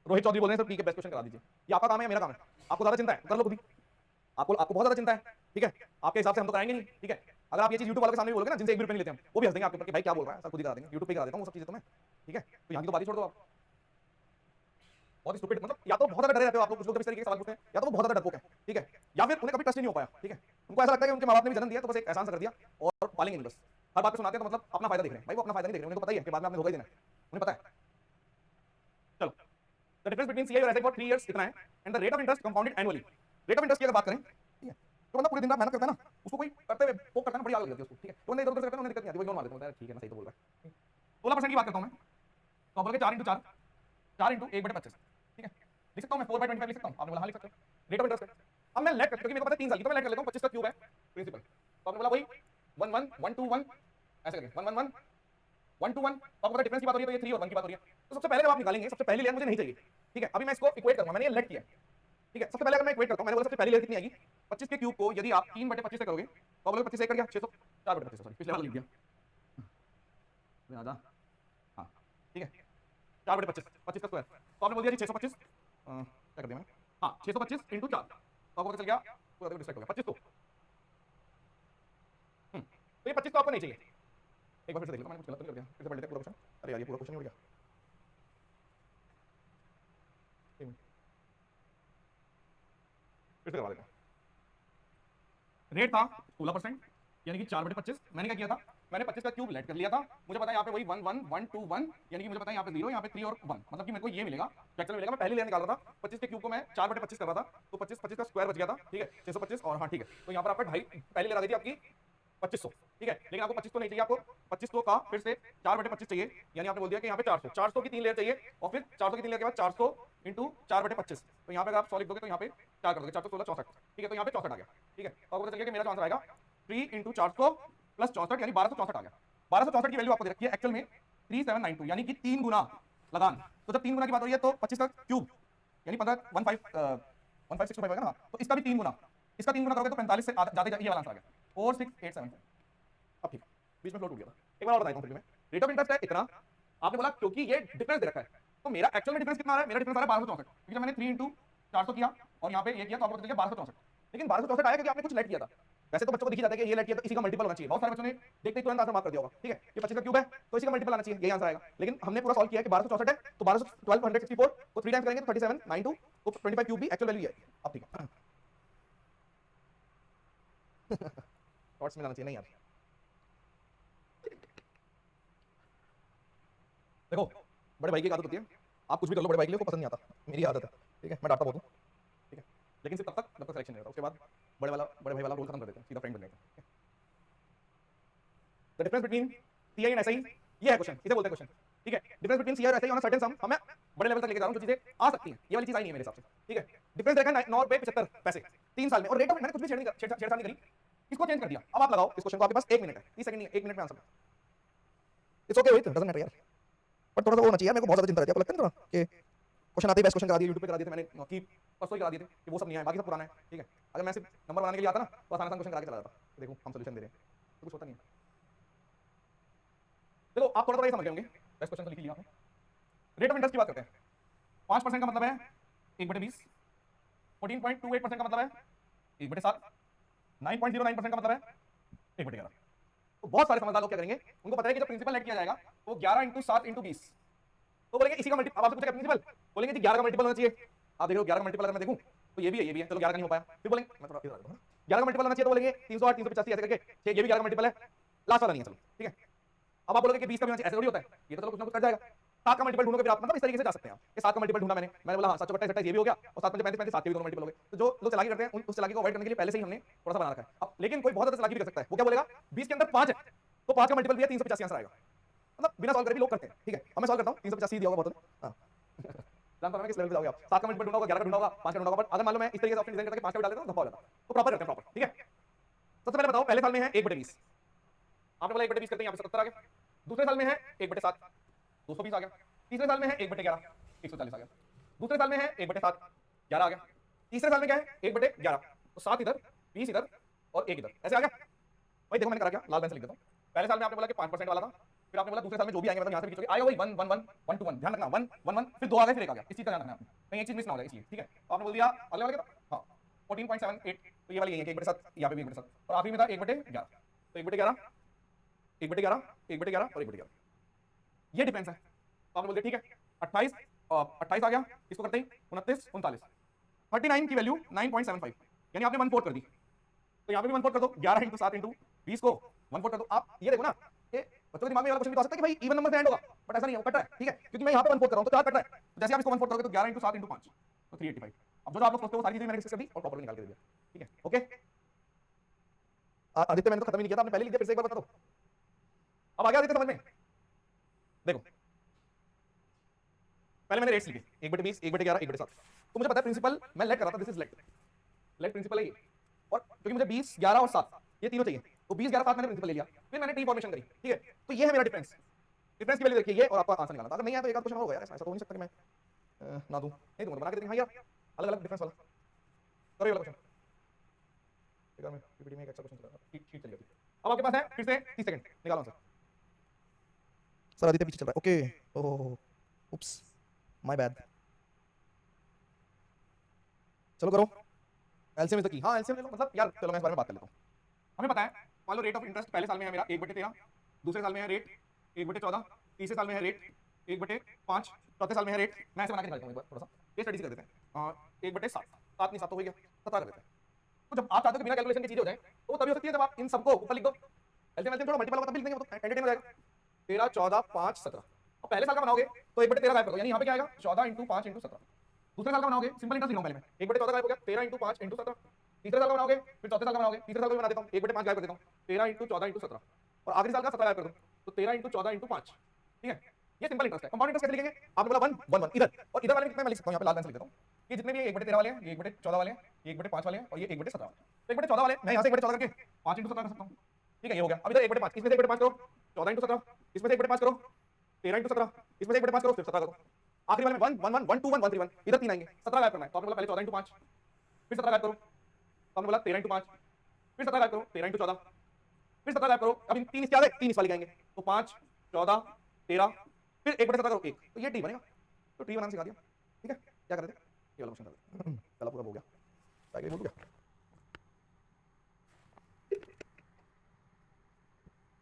रोहित चौधरी बोल रहे हैं सर ठीक है बेस्ट क्वेश्चन करा दीजिए। ये आपका काम है या मेरा काम है, आपको ज्यादा चिंता है कर लो खुद ही, आपको बहुत ज्यादा चिंता है, ठीक है। आपके हिसाब से हम तो कराएंगे नहीं, ठीक है। अगर आप ये चीज YouTube वालों के सामने भी बोलोगे ना, जिनसे 1 भी रुपया नहीं लेते हम, वो भी हंस देंगे आपके ऊपर कि भाई क्या बोल रहा है, सर खुद ही करा देंगे, YouTube पे करा देता हूं वो सब चीजें तो मैं, ठीक है। तो यहाँ की तो बात ही छोड़ दो आप, बहुत ही स्टूपिड, मतलब या तो बहुत ज्यादा डरे रहते हो आप लोग, कुछ लोग जब इस तरीके के सवाल पूछते हैं या तो वो बहुत ज्यादा डरपोक है, ठीक है, या फिर उन्हें कभी ट्रस्ट ही नहीं हो पाया, ठीक है। उनको ऐसा लगता है कि उनके माँ बाप ने भी जन्म दिया तो बस एक एहसान सा कर दिया और पालेंगे नहीं, बस हर बात पे सुनाते हैं तो मतलब अपना फायदा देख रहे हैं। भाई वो अपना फायदा नहीं देख रहे, उन्हें तो पता ही है कि बाद में आपने धोखा ही देना है, उन्हें पता है। चलो द डिफरेंस बिटवीन CI और SI फॉर 3 इयर्स इतना है and the rate of interest compounded annually. Rate of interest की अगर बात करें, ठीक है, तो मतलब पूरे दिन रात मेहनत करता है ना, उसको कोई करते हुए पोक करता है ना, बड़ी आग लग जाती है उसको, ठीक है। तो उन्हें इधर उधर करता है, उन्हें दिक्कत नहीं आती, वो लोन मार देते हैं, ठीक है ना, सही तो बोल रहा है। 16% की बात करता हूं मैं, तो आप बोलोगे 4 into 4 4 into 1/25, ठीक है। लिख सकता हूं मैं 4/25 लिख सकता हूं, आपने बोला हां लिख सकते हो, रेट ऑफ इंटरेस्ट है। अब मैं लेट क्योंकि मेरे को पता है 3 साल की, तो मैं लेट कर लेता हूं, 25 का क्यूब है प्रिंसिपल, तो आपने बोला वही 1 1 1 2 1 ऐसे करके 1 1 1 1 2 1, तो आपको पता डिफरेंस की बात हो रही है तो ये 3 और 1 की बात हो रही है। तो सबसे पहले जब आप निकालेंगे, सबसे पहली लेयर मुझे नहीं चाहिए, ठीक है। अभी मैं इसको इक्वेट करूंगा, मैंने ये लेट किया, ठीक है। सबसे पहले अगर मैं इक्वेट करता हूं, मैंने बोला सबसे पहली लेयर कितनी आएगी, 25 के क्यूब को यदि आप 3/25 से करोगे तो आप बोलोगे 25 से 1 कर गया 600, 4/25 सॉरी पिछले वाला लिख दिया, आजा हां, ठीक है 4/25 25 का स्क्वायर, तो आपने बोल दिया जी 625, क्या कर दिया मैंने, हाँ 625 into 4, तो आपको पता चल गया पूरा डिस्ट्रैक्ट हो गया 25 तो आपको नहीं चाहिए। एक बार फिर से देख लो, मैंने कुछ गलत तो नहीं कर दिया, फिर से पढ़ लेते हैं पूरा क्वेश्चन। अरे यार ये पूरा क्वेश्चन ही उड़ गया। फिर से करवा देते हैं। रेट था 16%, यानी कि 4/25। मैंने क्या किया था, मैंने 25 का क्यूब लेट कर लिया था। मुझे पता है यहाँ पे वही 1 1 1 2 1, यानी कि मुझे पता है यहाँ पे 0, यहाँ पे 3 और 1, मतलब कि मेरे को ये मिलेगा, फैक्टर मिलेगा। मैं पहले लेयर निकाल रहा था, 25 के क्यूब को मैं 4/25 कर रहा था, तो 25 का स्क्वायर बच गया था, ठीक है, 625। और हाँ ठीक है, तो यहाँ पर आपका 2.5 पहले लेयर आ गई थी आपकी 2500, ठीक है। लेकिन आपको 2500 नहीं चाहिए, आपको 2500 का फिर से 4/25 चाहिए, यानी आपने बोल दिया कि यहाँ पे 400 की 3 लेयर चाहिए, और फिर 400 की 3 लेयर के बाद 400 इंटू 4/25। तो यहाँ पे अगर आप 100 लिख दोगे तो यहाँ पे 4 कर दोगे, 416 64, ठीक है। तो यहाँ पे 64 आ गया, ठीक है। तो आपको पता चल गया कि मेरा जो आंसर आएगा 3 इंटू 400 प्लस 64, यानी 1264 आ गया। 1264 की वैल्यू आपको दे रखी है एक्चुअल में 3792, यानी कि 3 गुना लगान। तो जब 3 गुना की बात हो रही है तो 25 का क्यूब यानी 1565 होगा ना, तो इसका भी 3 गुना, इसका 3 गुना करोगे तो 45 से ज्यादा ये वाला आंसर आ गया 46875। अब ठीक, बीच में फ्लो टूट गया था। एक बार और बताता हूं फिर मैं, रेट ऑफ इंटरेस्ट है इतना, आपने बोला क्योंकि ये डिफरेंस दे रखा है, तो मेरा एक्चुअल में डिफरेंस कितना आ रहा है, मेरा डिफरेंस आ रहा है 1264, क्योंकि जब मैंने 3 इंटू 400 किया और यहाँ पे ये किया तो आपको पता चल गया 1264। लेकिन 1264 आया क्योंकि आपने कुछ लेट किया था। वैसे तो बच्चों को दिख जाता है कि ये लेट किया तो इसी का मल्टीपल होना चाहिए, बहुत सारे बच्चों ने देखते ही तुरंत आंसर मार्क कर दिया होगा, ठीक है। ये 25 का क्यूब है तो इसी का मल्टीपल आना चाहिए, यही आंसर आएगा। लेकिन हमने पूरा सॉल्व किया कि 1264 है, तो 1264 को 3 टाइम्स करेंगे तो 3792, तो 25 क्यूब भी एक्चुअल वैल्यू है। अब ठीक है, शॉर्ट्स में लाना चाहिए नहीं यार। देखो बड़े भाई की आदत होती है, आप कुछ भी कर लो, बड़े भाई के लिए को पसंद नहीं आता, मेरी आदत है, ठीक है। मैं डांटता बहुत हूं, ठीक है, लेकिन सिर्फ तब तक जब तक सिलेक्शन नहीं होता, उसके बाद बड़े भाई वाला रोल खत्म कर देते हैं, सीधा फ्रेंड बन जाते हैं। The difference between CI and SI, ये है क्वेश्चन, इसे बोलते हैं क्वेश्चन, ठीक है। डिफरेंस बिटवीन सीआई और एसआई ऑन अ सर्टेन सम, हमें बड़े लेवल तक लेके जा रहा हूं, जो चीजें आ सकती हैं, ये वाली चीज आई नहीं है मेरे हिसाब से, ठीक है। डिफरेंस देखा 9 रुपए 75 पैसे 3 साल में, और रेट ऑफ मैंने कुछ भी छेड़छाड़ नहीं करी, इसको चेंज कर दिया। अब आप लगाओ इस क्वेश्चन को, आपके पास 1 मिनट है, 30 सेकंड नहीं है, 1 मिनट में answer. It's okay with, doesn't matter यार, बट थोड़ा सा वो होना चाहिए यार, मेरे को बहुत ज्यादा चिंता रहती है, आपको लगता है ना कि क्वेश्चन आते ही बेस्ट क्वेश्चन करा दिए, यूट्यूब पे करा दिए थे मैंने, कि परसों ही करा दिए थे कि वो सब नहीं है, बाकी सब पुराना है, ठीक है। अगर मैं सिर्फ नंबर बनाने के लिए आता ना तो आसान क्वेश्चन करा के चला जाता, देखो हम सोल्यूशन दे रहे हैं, तो कुछ होता नहीं है। देखो आप थोड़ा ये समझ गए होंगे, बेस्ट क्वेश्चन तो लिख लिया आपने। रेट ऑफ इंटरेस्ट की बात करते हैं, 5% का मतलब है 1/20, 14.28% का मतलब है 1/7, 9.09% का मतलब है 1/11। तो बहुत सारे समझदार लोग क्या करेंगे, उनको पता है कि जब प्रिंसिपल लेट किया जाएगा तो 11 इंटू 7 इंटू 20, तो बोलेंगे इसी का मल्टीपल। अब आपसे पूछेगा प्रिंसिपल, बोलेंगे जी 11 का मल्टीपल होना चाहिए। आप देखो 11 का मल्टीपल अगर मैं देखूं तो ये भी है, चलो 11 का नहीं हो पाया, फिर बोलेंगे मैं थोड़ा इधर आ जाता हूं, 11 का मल्टीपल होना चाहिए, तो बोलेंगे 308 385 ऐसे करके, ठीक ये भी 11 का मल्टीपल है, लास्ट वाला नहीं है, चलो ठीक है। अब आप बोलोगे कि 20 का भी होना चाहिए, ऐसे थोड़ी होता है, ये तो चलो कुछ ना कुछ कट जाएगा। 7 का मल्टीपल ढूंढोगे फिर आप, मतलब इस तरीके से जा सकते हैं आप, ये 7 का मल्टीपल ढूंढा मैंने बोला हाँ 7 27 27 ये भी हो गया, और 7 35 35 7 के भी दोनों मल्टीपल हो गए। तो जो लोग चालाकी करते हैं उस चालाकी को अवॉइड करने के लिए पहले से ही हमने थोड़ा सा बना रखा है। अब लेकिन कोई बहुत ज्यादा चालाकी भी कर सकता है, वो क्या बोलेगा 20 के अंदर 5 है तो 5 का मल्टीपल भी है, 385 आंसर आएगा, मतलब बिना सॉल्व करे भी लोग करते हैं, ठीक है। अब मैं सॉल्व करता हूं, 385 दिया होगा बहुत, हां जानता हूं मैं किस लेवल पे जाओगे आप। 7 का मल्टीपल ढूंढा होगा, 11 का ढूंढा होगा, 5 का ढूंढा होगा, बट अगर मान लो मैं इस तरीके से ऑप्शन डिजाइन करता कि 5 का भी डाल देता हूं तो धप्पा हो जाता, तो प्रॉपर करते हैं प्रॉपर, ठीक है। सबसे पहले बताओ, पहले साल में है 1/20, आपने बोला 1/20 करते हैं, यहां पे 77 आ गया। दूसरे साल में है 1/7, 220 आ गया। तीसरे साल में है 1/11, 140 आ गया। दूसरे साल में है 1/7, 11 आ गया। तीसरे साल में क्या है 1/11, तो 7 इधर 20 इधर और 1 इधर, ऐसे आ गया भाई। देखो मैंने करा क्या, लाल पेन से लिख देता हूं। पहले साल में आपने बोला कि 5% वाला था, फिर आपने बोला दूसरे साल में जो भी आएंगे मतलब यहां से भी आएगा वही 1 1 1 1 2 1, ध्यान रखना 1 1 1, फिर 2 आ गए फिर 1 आ गया, इस चीज का ध्यान रखना आपने, कहीं एक चीज मिस ना हो जाए इसलिए, ठीक है। तो आपने बोल दिया अगले वाले का हां 14.78, तो ये वाली यही है कि 1/7, यहां पे भी 1/7, और आखिरी में था 1/11, तो 1/11 1/11 1/11 और 1/11, ये डिफरेंस है। तो आपने बोल दिया ठीक है 28 28 आ गया, इसको करते ही 29 39, 39 की वैल्यू 9.75, यानी आपने 1/4 कर दी, तो यहाँ पे भी 1/4 कर दो, 11 इंटू 7 इंटू 20 को 1/4 कर दो। आप ये देखो ना, ये बच्चों के दिमाग में ये वाला क्वेश्चन भी तो आ सकता है कि भाई इवन नंबर से एंड होगा, बट ऐसा नहीं है, वो कट रहा है, ठीक है, क्योंकि मैं यहाँ पे 1/4 कर रहा हूँ तो 4 कट रहा है, तो जैसे आप इसको 1/4 करोगे तो 11 इंटू 7 इंटू 5 तो 385। अब जो आप लोग सोचते हो वो सारी चीजें मैंने डिस्कस कर दी और प्रॉपर्ली निकाल के दे दिया, ठीक है ओके। आदित्य मैंने तो खत्म ही नहीं किया था, आपने पहले लिख दिया, फिर से एक बार बता दो। अब आ गया आदित्य समझ में, देखो पहले मैंने रेट्स लिखे 1/20 1/11 1/7, तो मुझे पता है प्रिंसिपल मैं लेट कर रहा था, दिस इज लेट प्रिंसिपल है ये, और क्योंकि मुझे 20 11 और 7 ये तीनों चाहिए, तो 20 11 7 मैंने प्रिंसिपल ले लिया, फिर मैंने टी फॉर्मेशन करी, ठीक है। तो ये है मेरा डिफरेंस की वैल्यू देखिए ये, और आपका आंसर निकालना था। अगर नहीं है तो एक आध क्वेश्चन होगा यार, ऐसा तो हो नहीं सकता कि मैं ना दूं, नहीं दूंगा, बना के देंगे हाँ यार, अलग अलग डिफरेंस वाला करो ये वाला क्वेश्चन, ठीक है। मैं पीपीटी में एक एक्स्ट्रा क्वेश्चन चला रहा शीट चल गई। अब आपके पास है फिर से 30 सेकंड, निकालो आंसर। सर आदित्य पीछे चल रहा है, okay oh oops my bad, चलो करो एलसीएम इज द की। हाँ एलसीएम ले लो, मतलब यार चलो मैं इस बारे में बात कर लेता हूँ। हमें पता है मान लो रेट ऑफ इंटरेस्ट पहले साल में है मेरा 1/13, दूसरे साल में है रेट 1/14, तीसरे साल में है रेट 1/5, चौथे साल में है रेट, मैं ऐसे बना के दिखाता हूँ एक बार थोड़ा सा, ये स्टडी से कर देते हैं 1/7, 7 नहीं 7 तो हो गया 17 कर देते हैं। तो जब आप चाहते हो कि बिना कैलकुलेशन की चीजें हो जाए तो तभी हो सकती है जब आप इन सबको ऊपर लिख दो, एलसीएम थोड़ा मल्टीपल होगा तब लिख देंगे, वो तो एंटरटेन हो जाएगा। 13, 14, 5, 17 और पहले साल का बनाओगे तो 1/13 गायब करो, यानी यहाँ पे क्या आएगा 14 × 5 × 17। दूसरे साल का बनाओगे सिंपल इंटरेस्ट लिखूंगा पहले मैं, 1/14 गायब हो गया, 13 × 5 × 17। तीसरे साल का बनाओगे, फिर चौथे साल का बनाओगे, तीसरे साल का बना देता हूँ 1/5 गायब कर देता हूँ, 13 × 14 × 17 और आखिरी साल का 17 गायब कर दूँ तो 13 × 14 × 5। ठीक है, ये सिंपल इंटरेस्ट है। कंपाउंड इंटरेस्ट कैसे लिखेंगे, आपने बोला 1 1 1 इधर, और इधर वाले में कितना मैं लिख सकता हूँ, यहाँ पे लाल पेन से लिख देता हूँ। ये जितने भी 1/13 वाले हैं, ये 1/14 वाले हैं, ये 1/5 वाले हैं और ये 1/17 वाले। तो 1/14 वाले मैं यहाँ से 1/14 करके 5 × 17 कर सकता हूँ। ठीक है, ये हो गया। अब इधर 1/5, इसमें से 1/5 करो 14 × 17, इसमें से 1/5 करो 13 × 17, इसमें से 1/5 करो फिर 17 करो। आखिरी वाले में 1 1 1 1 2 1 1 3 1 इधर 3 आएंगे, 17 गायब करना है। तो आपने बोला पहले 14 × 5, फिर 17 गायब करो, तो आपने बोला 13 × 5, फिर 17 गायब करो, 13 × 14, फिर 17 गायब करो। अब इन 3 इसके आ गए, 3 इस वाले आएंगे तो 5 14 13 फिर 1/17 करो 1, तो ये टी बनेगा। तो टी बनाना सिखा दिया। ठीक है, क्या कर रहे थे, ये वाला क्वेश्चन कर रहे थे, चलो पूरा हो गया, आगे बोल गया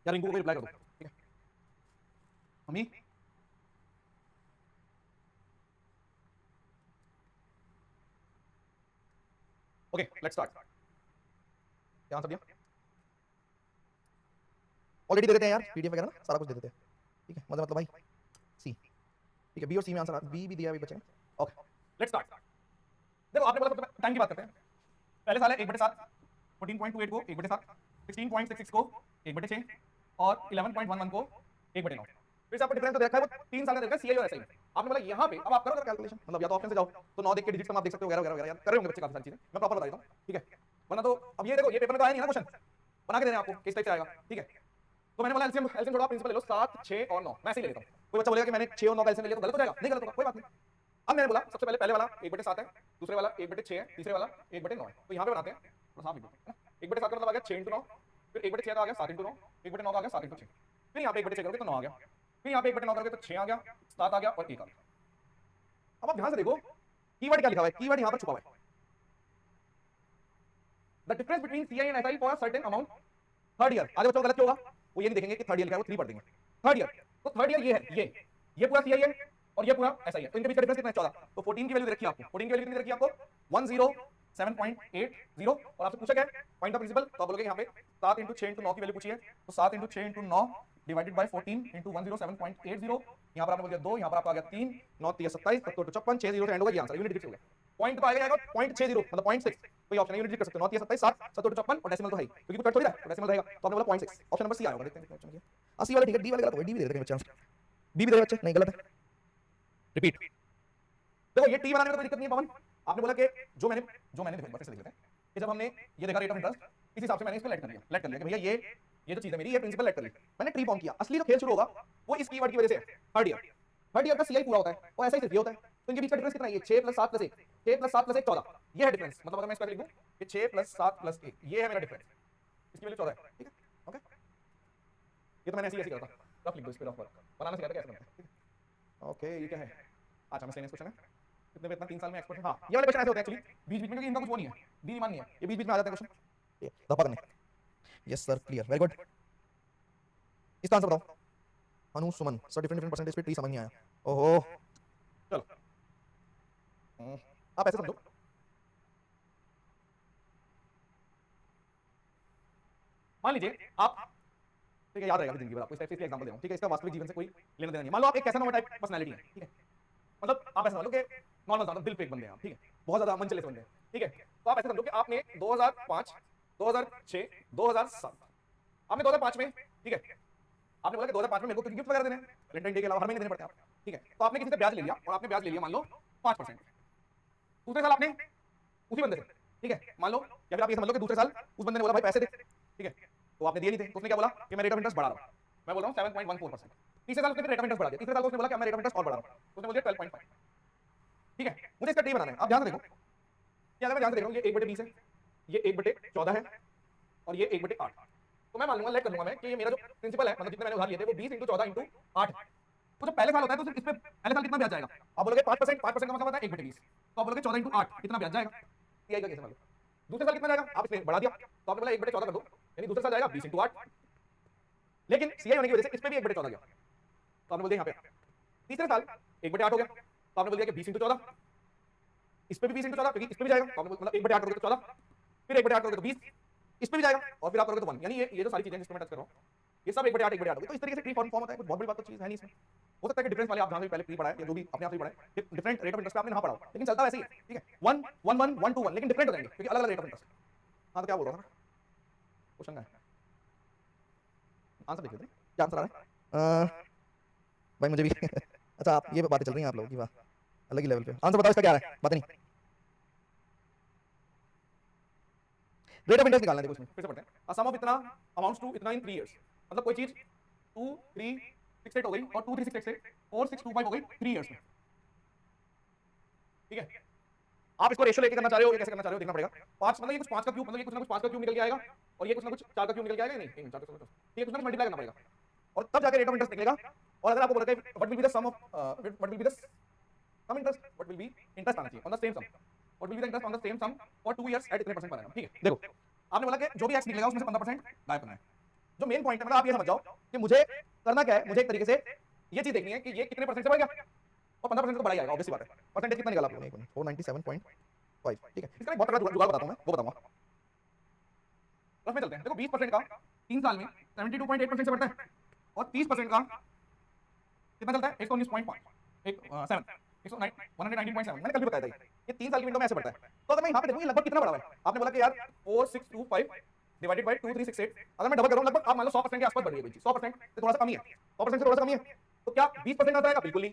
यार, इनको कोई रिप्लाई कर दो। ठीक है मम्मी, ओके लेट्स स्टार्ट। क्या आंसर दिया, ऑलरेडी दे देते हैं यार, पीडीएफ वगैरह ना सारा कुछ दे देते हैं। ठीक है, मतलब भाई सी, ठीक है बी और सी में आंसर बी भी दिया, अभी बचे। Okay let's start. देखो आपने बोला सबसे टाइम की बात करते हैं। पहले साल है 1/7, 14.28 को 1/7, 16.66 को 1/6 और 11.11 को 1/9। फिर से आपको डिफरेंस तो देखा है, वो 3 साल का देखा सीआई और एसआई। आपने बोला यहाँ पे अब आप करो कैलकुलेशन, मतलब या तो ऑप्शन से जाओ तो 9 देख के डिजिट सम आप देख सकते हो वगैरह वगैरह, कर रहे होंगे बच्चे काफी सारी चीजें, मैं प्रॉपर बता देता हूँ। ठीक है, वरना तो अब ये देखो ये पेपर में तो आया नहीं ना क्वेश्चन, बना के दे रहे हैं आपको किस टाइप से आएगा। ठीक है, तो मैंने बोला एलसीएम एलसीएम छोड़ो, प्रिंसिपल ले लो 7 6 और 9, मैं ऐसे ही ले लेता हूँ। कोई बच्चा बोलेगा कि मैंने 6 और 9 का एलसीएम ले लिया तो गलत हो जाएगा, नहीं गलत होगा, कोई बात नहीं। अब मैंने बोला सबसे पहले वाला 1/7 है, दूसरे वाला 1/6 है, तीसरे वाला 1/9 है, तो यहाँ पे बनाते हैं थोड़ा साफ लिख दो है ना। 1/7 का मतलब आ गया 6 × 9, फिर 1/6 का आ गया 7 × 9, 1/9 का आ गया 7 × 6, फिर यहाँ पे 1/6 करोगे तो 9 आ गया, फिर यहाँ पे 1/9 करोगे तो 6 आ गया, 7 आ गया और 1 आ गया। अब आप ध्यान से देखो कीवर्ड क्या लिखा हुआ है, कीवर्ड यहाँ पर छुपा हुआ है, the difference between CI and SI for a certain amount third year. आगे बच्चों गलत क्या होगा, वो ये नहीं देखेंगे कि थर्ड ईयर लिखा है, वो 3 पढ़ देंगे थर्ड ईयर। तो थर्ड ईयर ये है, ये पूरा सीआई है और ये पूरा एसआई है, तो इनके बीच का डिफरेंस कितना है 14। तो 14 की वैल्यू रखी आपको, 14 की वैल्यू कितनी रखी आपको 107.80 और आपसे पूछा क्या है पॉइंट ऑफ प्रिंसिपल, तो आप बोलोगे यहाँ पे 7 × 6 × 9 की वैल्यू पूछी है, तो 7 × 6 × 9 डिवाइडेड बाय 14 × 107.80, यहाँ पर आपने बोल दिया 2, यहाँ पर आपका आ गया 3, 9 3 27, 7 2 56, 6 0 से एंड होगा, ये आंसर यूनिट डिजिट हो गया। पॉइंट तो आएगा 0.60 मतलब 0.6, कोई ऑप्शन है यूनिट डिजिट कर सकते हो, 9 3 27 7 7 2 56 और डेसिमल तो है क्योंकि कुछ कट थोड़ी है, तो डेसिमल रहेगा, तो आपने बोला 0.6, ऑप्शन नंबर सी आएगा। देखते हैं कितना ऑप्शन है, सी वाला ठीक है, डी वाला गलत है, डी भी दे देंगे बच्चे आंसर, बी भी दे बच्चे, नहीं गलत है। रिपीट, देखो ये टी बनाने में कोई दिक्कत नहीं है पवन, आपने बोला कि जो मैंने देखो बच्चे से देख लेते हैं कि जब हमने ये देखा रेट ऑफ इंटरेस्ट, इस हिसाब से मैंने इसको लेट कर लिया कि भैया ये जो चीज है मेरी, ये प्रिंसिपल लेट कर ली, मैंने ट्री फॉर्म किया। असली जो खेल शुरू होगा वो इस कीवर्ड की वजह से है, थर्ड ईयर का सीआई पूरा होता है और ऐसा ही सिर्फ ये होता है, तो इनके बीच का डिफरेंस कितना है, ये 6 + 7 + 1, 6 + 7 + 1 14, ये है डिफरेंस। मतलब अगर मैं इसको लिख दूं कि 6 + 7 + 1, ये है मेरा डिफरेंस, इसकी वैल्यू 14 है। ठीक है, ओके, ये तो मैंने ऐसे ही करता, रफ लिख दो, इस पे रफ वर्क बनाना सिखाता कैसे बनता है। ठीक है, ओके, ये क्या है, अच्छा मैं सेम क्वेश्चन है कितने पे इतना 3 साल में एक्सपर्ट है। हां, ये वाले क्वेश्चन ऐसे होते हैं एक्चुअली बीच बीच में, क्योंकि इनका कुछ वो नहीं है, डी मान नहीं है, ये बीच बीच में आ जाते हैं क्वेश्चन, ये दफा करने। Yes sir, clear, very good. इसका आंसर बताओ अनु सुमन सर, डिफरेंट परसेंटेज पे टी समझ नहीं आया, ओहो चलो आप ऐसे समझो, मान लीजिए आप, ठीक है याद रहेगा जिंदगी भर आपको, इस टाइप से एग्जांपल दे रहा हूं। ठीक है, इसका वास्तविक जीवन से कोई लेना देना नहीं। मान लो आप एक कैसा नोवा टाइप पर्सनालिटी है, ठीक है, मतलब आप ऐसा मान लो कि नॉर्मल सा दिल फेक बंदे हैं आप, ठीक है, बहुत ज्यादा मनचले बंदे हैं, ठीक है, तो आप ऐसा समझो कि आपने 2005 2006 2007 आपने 2005 में, ठीक है, आपने बोला कि 2005 में मेरे को कुछ गिफ्ट वगैरह देने हैं, वैलेंटाइन डे के अलावा हर महीने देने पड़ते हैं आप, ठीक है, तो आपने किसी से ब्याज ले लिया और आपने ब्याज ले लिया मान लो 5%। दूसरे साल आपने उसी बंदे से, ठीक है, मान लो, या फिर आप ये समझ लो कि दूसरे साल उस बंदे ने बोला भाई पैसे दे, ठीक है, तो आपने दिए नहीं थे, तो उसने क्या बोला कि मैं रेट ऑफ इंटरेस्ट बढ़ा रहा हूं, मैं बोल रहा हूं 7.14%। तीसरे साल उसने फिर रेट ऑफ इंटरेस्ट बढ़ा दिया, तीसरे साल उसने बोला कि मैं रेट ऑफ इंटरेस्ट और बढ़ा रहा हूं, तो उसने बोल दिया 12.5। ठीक है, मुझे इसका टी बनाना है, आप ध्यान से देखो, क्या मैं ध्यान से देख रहा हूं, ये 1/20 है, ये 1/14 है और ये 1/8, तो मैं मान लूंगा, लेट कर लूंगा मैं कि ये मेरा जो प्रिंसिपल है, मतलब जितने मैंने उधार लिए थे वो 20 × 14 × 8। तो जब पहले साल होता है तो सिर्फ इस पे पहले साल कितना ब्याज जाएगा, आप बोलोगे 5%, 5% का मतलब होता है 1/20, तो आप बोलोगे 14 × 8 कितना ब्याज जाएगा, ये आएगा कैसे मान लो। दूसरे साल कितना जाएगा, आप इसमें बढ़ा दिया, तो आपने बोला 1/14 कर दो, यानी दूसरे साल जाएगा 20 इंटू 8, लेकिन सीआई होने की वजह से इस पे भी 1/14 गया, तो आपने बोल दिया यहाँ पे तीसरे साल 1/8 हो गया, तो आपने बोल दिया कि 20 इंटू 14, इस पे भी 20 इंटू 14 क्योंकि इस पे भी जाएगा, तो आपने मतलब 1/8 करोगे तो 14, फिर 1/8 करोगे तो 20, इस पे भी जाएगा और फिर आप करोगे तो 1, यानी ये जो सारी चीजें जिसको मैं टच कर रहा हूँ ये सब 1/8 1/8 हो गई। तो इस तरीके से ट्री फॉर्म होता है, कुछ बहुत बड़ी बात तो चीज है नहीं इसमें। हो सकता है कि डिफरेंस वाले आप जहां से पहले ट्री पढ़ा है या जो भी अपने आप से पढ़ा है डिफरेंट रेट ऑफ इंटरेस्ट पे आपने ना पढ़ा हो, लेकिन चलता वैसे ही है, ठीक है 1 1 1 1 2 1, लेकिन डिफरेंट हो जाएंगे क्योंकि अलग अलग रेट ऑफ इंटरेस्ट। हां तो क्या बोल रहा था क्वेश्चन का आंसर देखिए क्या आंसर आ रहा है भाई मुझे भी अच्छा आप ये बातें चल रही हैं आप लोगों की, वाह अलग ही लेवल पे। आंसर बताओ इसका क्या है, बात नहीं रेट ऑफ इंटरेस्ट निकालना है। देखो इसमें फिर से पढ़ते हैं, अ सम ऑफ इतना अमाउंट्स टू इतना इन 3 इयर्स, मतलब कोई चीज 2 3 6 8 हो गई और 2 3 6 8 4 6 2 5 हो गई 3 इयर्स में, ठीक है। आप इसको रेशियो लेके करना चाह रहे हो या कैसे करना चाह रहे हो देखना पड़ेगा। 5 मतलब ये कुछ 5 का क्यूब, मतलब ये कुछ ना कुछ 5 का क्यूब निकल के आएगा और ये कुछ ना कुछ 4 का क्यूब निकल के आएगा, नहीं 4 का, ठीक है, कुछ ना कुछ मल्टीप्लाई करना पड़ेगा और तब जाके रेट ऑफ इंटरेस्ट निकलेगा। और अगर आपको बोला जाए what will be the sum of what will be the sum interest, what will be interest आना चाहिए on the same sum, what will be the interest on the same sum for 2 years at इतने परसेंट पर एनम, ठीक है। देखो आपने बोला कि जो भी एक्स निकलेगा उसमें से 15% गायब करना है। जो मेन पॉइंट है मतलब आप ये समझ जाओ कि मुझे करना क्या है, मुझे एक तरीके से ये चीज देखनी है कि ये कितने परसेंट से बढ़ गया और 15% तो बढ़ा ही आएगा, ऑब्वियस सी बात है। परसेंटेज कितना निकाला आप लोगों ने? 497.5, ठीक है। इसका एक बहुत तगड़ा जुगाड़ बताता हूं मैं, वो बताऊंगा। रफ में चलते हैं। देखो 20% का 3 साल में 72.8% से बढ़ता है और 30% का कितना चलता है 119.7 119.7, मैंने कल भी बताया था ये 3 साल की विंडो में ऐसे बढ़ता है। तो अगर मैं यहाँ पे देखूं ये लगभग कितना बढ़ा हुआ है, आपने बोला कि यार 4625 डिवाइडेड बाय 2368, अगर मैं डबल करूं लगभग आप मान लो 100% के आसपास बढ़ रही है कोई चीज, 100% से थोड़ा सा कम ही है, 100% से थोड़ा सा कम ही है। तो क्या 20% आता है? बिल्कुल नहीं।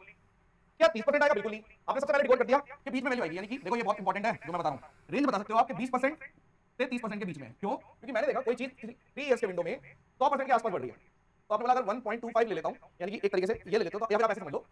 क्या 30% आएगा? बिल्कुल नहीं। आपने सबसे पहले डिकोड कर दिया कि बीच में वैल्यू आएगी, यानी कि देखो ये बहुत इंपॉर्टेंट है जो मैं बता रहा हूं, रेंज बता सकते हो आपके 20% से 30% के बीच में। क्यों? क्योंकि मैंने देखा कोई चीज 3 इयर्स के विंडो में 100% के आसपास बढ़ रही है, तो आपने बोला अगर 1.25 ले लेता हूं, यानी कि एक तरीके से ये ले लेते हो तो या फिर आप ऐसे समझ लो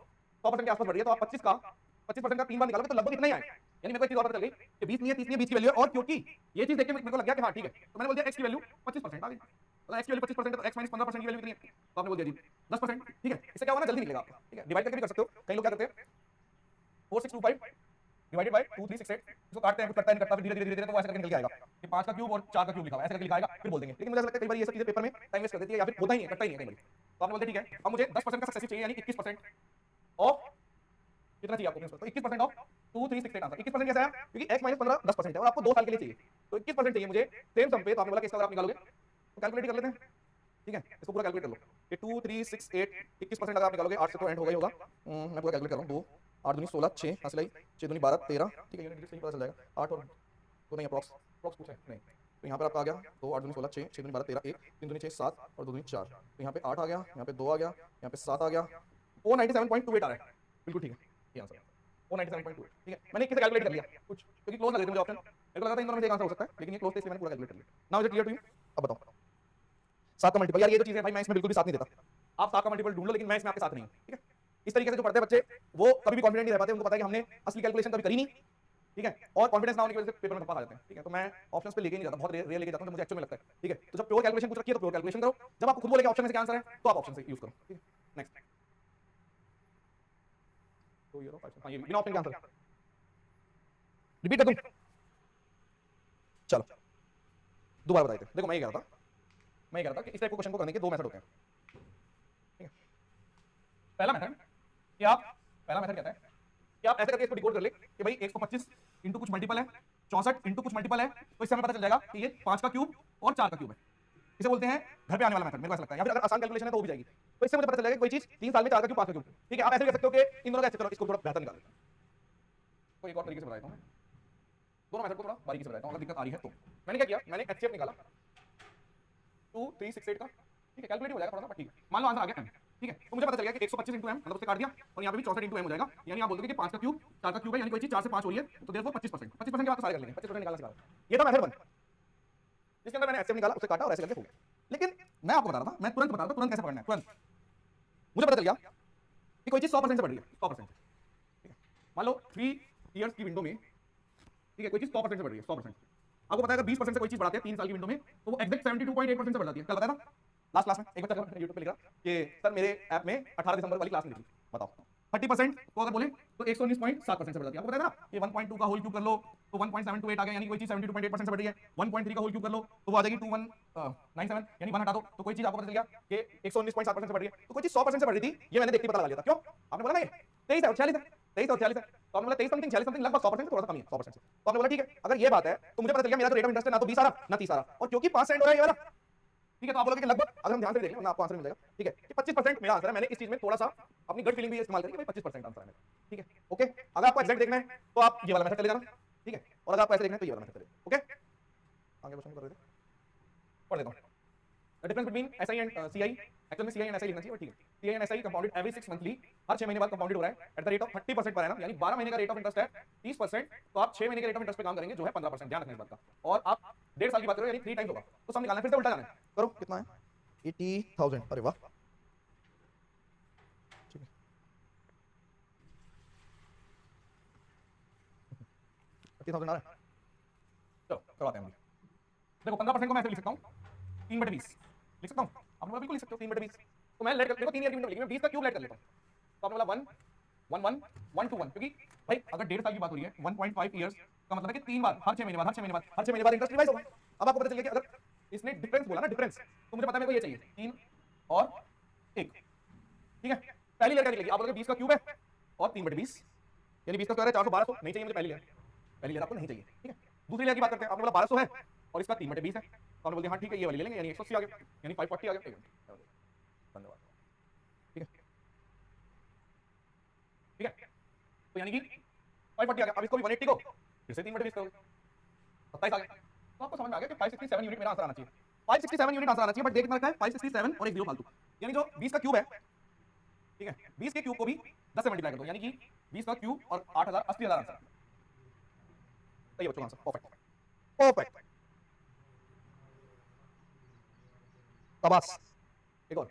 100% के आसपास बढ़ रही है, तो आप 25% का 3 बार निकालोगे तो लगभग इतना ही आएगा। यानी मेरे को एक चीज और पता चल गई कि 20 नहीं है 30 नहीं है, बीच की वैल्यू है। और क्योंकि ये चीज देख के मेरे को लग गया कि हां ठीक है, तो मैंने बोल दिया x की वैल्यू 25% आ गई, तो x की वैल्यू 25% तो x - 15% की वैल्यू कितनी है, तो आपने बोल दिया जी 10%, ठीक है। इससे क्या होगा ना जल्दी निकलेगा आपका, ठीक है। डिवाइड करके भी कर सकते हो, कई लोग क्या करते हैं 4625 डिवाइडेड बाय 2368, इसको काटते हैं कुछ करता है नहीं करता, फिर धीरे धीरे तो ऐसे करके निकल के आएगा कि 5 का क्यूब और 4 का क्यूब लिखा हुआ है, ऐसे करके लिखा आएगा, फिर बोल देंगे। लेकिन मुझे ऐसा लगता है कई बार ये सब चीजें पेपर में टाइम वेस्ट कर देती है या फिर होता ही नहीं है, करता ही नहीं है कई बार। तो आपने बोलते ठीक है अब मुझे 10% का सक्सेसिव चाहिए, यानी 21% ऑफ कितना चाहिए आपको, तो 21% ऑफ 2368 आंसर। 21% कैसे आया? क्योंकि x - 15 10% है और आपको 2 साल के लिए चाहिए, तो 21% चाहिए मुझे सेम सम पे। तो आपने बोला कि इसका अगर आप निकालोगे तो कैलकुलेट कर लेते हैं, ठीक है। इसको पूरा कैलकुलेट कर लो कि 2368 21% अगर आप निकालोगे 8 से तो एंड हो गई होगा। मैं पूरा कैलकुलेट कर रहा हूं, 2 8 दूनी 16 6 हासिल 6 दूनी 12 13, ठीक है। यूनिट सही पता चल जाएगा। 8 और तो नहीं अप्रॉक्स पूछा है नहीं, तो यहाँ पर आपका आ गया 2 8 दूनी 16 6 6 दूनी 12 13 1 3 दूनी 6 7 और 2 दूनी 4, तो यहाँ पे 8 आ गया, यहाँ पे 2 आ गया, यहाँ पे 7 आ गया, 497.28 आ रहा है, बिल्कुल ठीक है ये आंसर 497.28, ठीक है। मैंने किसे कैलकुलेट कर लिया कुछ क्योंकि क्लोज लग रहे थे मुझे ऑप्शन, मेरे को लगा था इन दोनों में से एक आंसर हो सकता है, लेकिन ये क्लोज थे इसलिए मैंने पूरा कैलकुलेट कर लिया। Now is it clear to you? अब बताओ 7 का मल्टीपल, यार ये जो चीज है भाई मैं इसमें बिल्कुल भी साथ नहीं देता। आप 7 का मल्टीपल ढूंढ लो, लेकिन मैं इसमें आपके साथ नहीं हूं, ठीक है। इस तरीके से जो पढ़ते हैं बच्चे वो कभी भी कॉन्फिडेंट नहीं रह पाते, उनको पता है कि हमने असली कैलकुलेशन कभी करी नहीं, ठीक है। और कॉन्फिडेंस ना होने की वजह से पेपर में पास आ जाते हैं, ठीक है। तो मैं ऑप्शंस पे लेके नहीं जाता, बहुत रेयर लेके जाता हूं, तो मुझे एक्चुअल में लगता है, ठीक है। तो जब प्योर कैलकुलेशन पूछ रखी है तो प्योर कैलकुलेशन करो, जब आपको खुद बोले कि ऑप्शन में से क्या आंसर है तो आप ऑप्शन से यूज करो, ठीक है। नेक्स्ट तो ये लो 5 हां ये बिना ऑप्शन के आंसर रिपीट कर दूं, चलो दोबारा बताइए। देखो मैं ये कह रहा था कि इस टाइप के क्वेश्चन को करने के दो मेथड होते हैं, ठीक है। पहला मेथड कहता है कि आप ऐसे करके इसको डिकोड कर ले कि भाई 125 इंटू कुछ मल्टीपल है, 64 इंटू कुछ मल्टीपल है, तो इससे हमें पता चल जाएगा कि ये 5 का क्यूब और 4 का क्यूब है। इसे बोलते हैं घर पे आने वाला मेथड, मेरे को ऐसा लगता है। या फिर अगर आसान कैलकुलेशन है तो वो भी जाएगी, तो इससे मुझे पता चल जाएगा कोई चीज 3 साल में 4 का क्यूब 5 का क्यूब, ठीक है। आप ऐसे भी कर सकते हो कि इन दोनों का ऐसे करो, इसको थोड़ा बेहतर निकालो। तो एक और तरीके से बताता हूं, दोनों मेथड को थोड़ा बारीकी से बताता हूं, अगर दिक्कत आ रही है तो। मैंने क्या किया, मैंने एचसीएफ निकाला 2368 का, ठीक है। कैलकुलेट हो जाएगा थोड़ा सा, ठीक है। मान लो आंसर आ गया m, ठीक है। तो मुझे पता चल गया कि 125 इंटू m मतलब उससे काट दिया और यहाँ पे भी 64 इंटू m हो जाएगा, यानी आप बोल दोगे कि 5 का क्यूब 4 का क्यूब है, यानी कोई चीज 4 से 5 हो रही है, तो देयरफॉर 25% के बाद तो सारे कर लेंगे, 25% निकालना सिखा। ये था मेथड 1 जिसके अंदर मैंने एचसीएफ निकाला, उससे काटा और ऐसे करके हो गया। लेकिन मैं आपको बता रहा था, मैं तुरंत बता रहा था तुरंत कैसे पकड़ना है। तुरंत मुझे पता चल गया कि कोई चीज 100% से बढ़ रही है, 100%, ठीक है। मान लो 3 इयर्स की विंडो में, ठीक है, कोई चीज 100% से बढ़ रही है, 100%। आपको पता है अगर 20% से कोई चीज बढ़ाते हैं 3 साल की विंडो में तो वो एग्जैक्ट 72.8% से बढ़ जाती है। कल बताया था लास्ट क्लास में, एक बच्चा YouTube पे लिख रहा कि सर मेरे ऐप में 18 दिसंबर वाली क्लास नहीं थी, बताओ 30% को अगर बोले तो 119.7% से बढ़ जाती है। आपको पता है ना, ये 1.2 का होल क्यूब कर लो तो 1.728 आ गया, यानी कोई चीज 72.8% से बढ़ रही है। 1.3 का होल क्यूब कर लो तो वो आ जाएगी 97 यानी 1 हटा दो तो कोई चीज आपको पता चल गया कि 119.7% से बढ़ रही है, तो कोई चीज 100% से बढ़ रही थी, ये मैंने देख के पता लगा लिया था। क्यों? आपने बोला ना ये 23 है और 46 है, 23 और 46 है, तो आपने बोला 23 समथिंग 46 समथिंग, लगभग 100% से थोड़ा सा कम है 100% से। तो आपने बोला ठीक है, अगर ये बात है तो मुझे पता चल गया मेरा तो रेट ऑफ इंटरेस्ट है ना तो 20 आ रहा ना 30 आ रहा, और क्योंकि 5 सेंट हो रहा है ये वाला, ठीक है, तो आप बोलोगे कि लगभग, अगर हम ध्यान से देख लें ना आपको आंसर मिल जाएगा, ठीक है, कि 25% मेरा आंसर है। मैंने इस चीज में थोड़ा सा अपनी गट फीलिंग भी इस्तेमाल करी कि भाई 25% आंसर है मेरा, ठीक है, ओके। अगर आपको एग्जैक्ट देखना है तो आप ये वाला मेथड चले जाना, ठीक है, और अगर आपको ऐसे देखना है तो ये वाला मेथड चले, ओके। आगे क्वेश्चन कर रहे थे, पढ़ देता हूं। The difference between SI and CI, actual में CI and SI लिखना चाहिए, ठीक है, CI and SI compounded every 6 monthly, हर 6 महीने बाद कंपाउंडेड हो रहा है at the rate of 30% per annum, यानी 12 महीने का रेट ऑफ इंटरेस्ट है 30%, तो आप 6 महीने के रेट ऑफ इंटरेस्ट पे काम करेंगे जो है 15%, ध्यान रखना इस बात का। और आप 1.5 साल की बात करो यानी 3 टाइम्स होगा, तो सम निकालना है, फिर से उल्टा जाना है, करो कितना है 80,000, अरे वाह, ठीक है 80,000 आ रहा है, चलो करवाते हैं हम। देखो 15% को मैं ऐसे लिख सकता हूँ 3/20 लिख सकता हूँ, आप लोग बिल्कुल लिख सकते हो 3/20, तो मैं लेट कर, देखो 3 ईयर की विंडो लिखी, मैं 20 का क्यूब लेट कर लेता हूँ, तो आपने बोला 1 1 1 1 2 1, क्योंकि भाई अगर 1.5 साल की बात हो रही है 1.5 इयर्स का मतलब है कि 3 बार, हर 6 महीने बाद, हर 6 महीने बाद, हर 6 महीने बाद इंटरेस्ट रिवाइज होगा। अब आपको पता चल गया कि अगर इसने डिफरेंस बोला ना, डिफरेंस, तो मुझे पता है मेरे को ये चाहिए 3 और 1, ठीक है। पहली लेयर क्या निकलेगी, आप बोलोगे 20 का क्यूब है और 3/20, यानी 20 का स्क्वायर है 412, नहीं चाहिए मुझे पहली लेयर, पहली लेयर आपको नहीं चाहिए, ठीक है। दूसरी लेयर की बात करते हैं, आपने बोला 1200 है और इसका 3/20 है, तो आपने बोल दिया हाँ ठीक है ये वाली ले लेंगे, यानी 180 आ गया, यानी 540 आ गया, धन्यवाद, ठीक है, ठीक है, तो यानी कि 540 आ गया। अब इसको भी 180 को फिर से 3/20 करोगे, 27 आ गया, तो आपको समझ में आ गया कि 567 यूनिट मेरा आंसर आना चाहिए, 567 यूनिट आंसर आना चाहिए, बट देख कितना रखा है 567 और एक जीरो फालतू, यानी जो 20 का क्यूब है, ठीक है, 20 के क्यूब को भी 10 से मल्टीप्लाई कर दो, यानी कि 20 का क्यूब और 8000 80,000 आंसर, सही है बच्चों आंसर, परफेक्ट परफेक्ट। शाबाश, एक और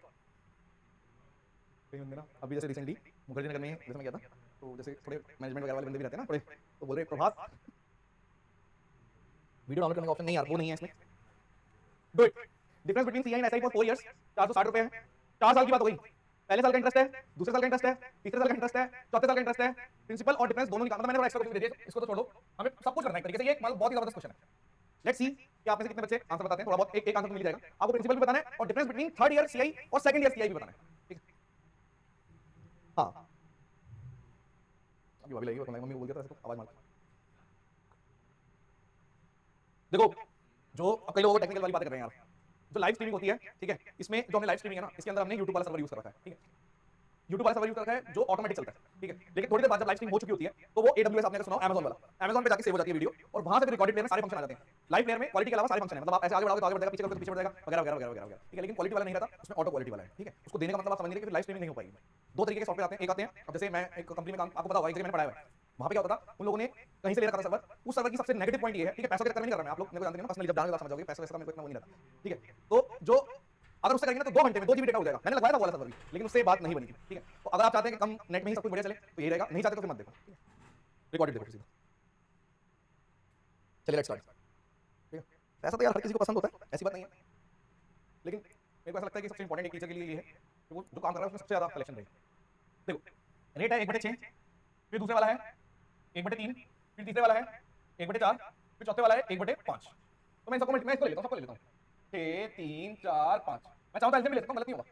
ना, अभी जैसे रिसेंटली मुखर्जी नगर में जैसे मैं गया था, तो जैसे थोड़े मैनेजमेंट वगैरह वाले बंदे भी रहते हैं ना थोड़े, तो बोल रहे प्रभात वीडियो डाउनलोड करने का ऑप्शन नहीं यार, वो नहीं है इसमें, do it. Difference between CI and SI for 4 years 460 रुपए है, 4 साल की बात हो गई, पहले साल का इंटरेस्ट है, दूसरे साल का इंटरेस्ट है, तीसरे साल का इंटरेस्ट है, चौथे साल का इंटरेस्ट है, प्रिंसिपल और डिफरेंस दोनों निकालना, मैंने थोड़ा एक्स्ट्रा दे दिया, इसको तो छोड़ दो, हमें सब कुछ करना है एक तरीके से, ये एक बहुत ही जबरदस्त क्वेश्चन है। लेट्स सी कि आप में से कितने बच्चे आंसर बताते हैं, थोड़ा बहुत एक आंसर तो मिल जाएगा आपको, प्रिंसिपल भी बताना है और difference between third year CI और सेकंड ईयर सीआई भी बताना है, ठीक है। हाँ अभी लगी तो मम्मी बोल दिया था इसको आवाज मार, देखो जो अब कई लोग टेक्निकल वाली बातें कर रहे हैं यार, जो लाइव स्ट्रीमिंग होती है, ठीक है, इसमें जो हमने लाइव स्ट्रीमिंग है ना, इसके अंदर हमने YouTube वाला सर्वर यूज कर रखा है, ठीक है, YouTube वाला सर्वर यूज कर रखा है जो ऑटोमेटिक चलता है, ठीक है, लेकिन थोड़ी देर बाद जब लाइव स्ट्रीम हो चुकी होती है तो वो AWS आपने सुना Amazon वाला, Amazon पे जाके सेव हो जाती है वीडियो और वहां से फिर रिकॉर्डेड प्ले में सारे फंक्शन आ जाते हैं, लाइव प्लेयर में क्वालिटी के अलावा सारे फंक्शन है, मतलब आप ऐसे आगे बढ़ोगे तो आगे बढ़ जाएगा, पीछे करोगे तो पीछे बढ़ जाएगा, वगैरह वगैरह वगैरह वगैरह, ठीक है, लेकिन क्वालिटी वाला नहीं रहता, उसमें ऑटो क्वालिटी वाला है, ठीक है, उसको देने का मतलब आप समझ नहीं रहे कि लाइव स्ट्रीमिंग नहीं हो पाएगी। दो तरीके के सॉफ्टवेयर आते हैं, एक आते हैं, अब जैसे मैं एक कंपनी में काम, आपको पता होगा एक जगह मैंने पढ़ाया है, वहां पे क्या होता था, उन लोगों ने कहीं से ले रखा था सर्वर, उस सर्वर की सबसे नेगेटिव पॉइंट ये है, ठीक है, पैसों के चक्कर में नहीं कर रहा मैं, आप लोग मेरे को जानते हैं ना पर्सनली, जब जाने के बाद समझ जाओगे पैसा वैसा का मेरे को इतना वो नहीं रहता, ठीक है, तो जो अगर उससे करेंगे ना तो 2 घंटे में 2 जीबी डेटा हो जाएगा, मैंने लगवाया था वो वाला सर्वर भी, लेकिन उससे बात नहीं बनी थी, ठीक है, तो अगर आप चाहते हैं कि कम नेट में ही सब कुछ बढ़िया चले तो यही रहेगा, नहीं चाहते तो फिर मत देखो, ठीक है, रिकॉर्डेड देखो सीधा। चलिए लेट्स स्टार्ट, ठीक है, ऐसा तो यार हर किसी को पसंद होता है, ऐसी बात नहीं है, लेकिन मेरे को ऐसा लगता है कि सबसे इंपॉर्टेंट एक टीचर के लिए ये है कि वो जो काम कर रहा है उसमें सबसे ज्यादा कलेक्शन रहे। देखो रेट है 1/6, फिर दूसरे वाला है 1/3, फिर तीसरे वाला है 1/4, फिर चौथे वाला है 1/5, तो मैं सबको मैं इसको ले लेता हूँ, सबको ले लेता हूँ 6 3 4 5, मैं चाहूँ तो ऐसे भी ले सकता हूँ, गलत नहीं होगा,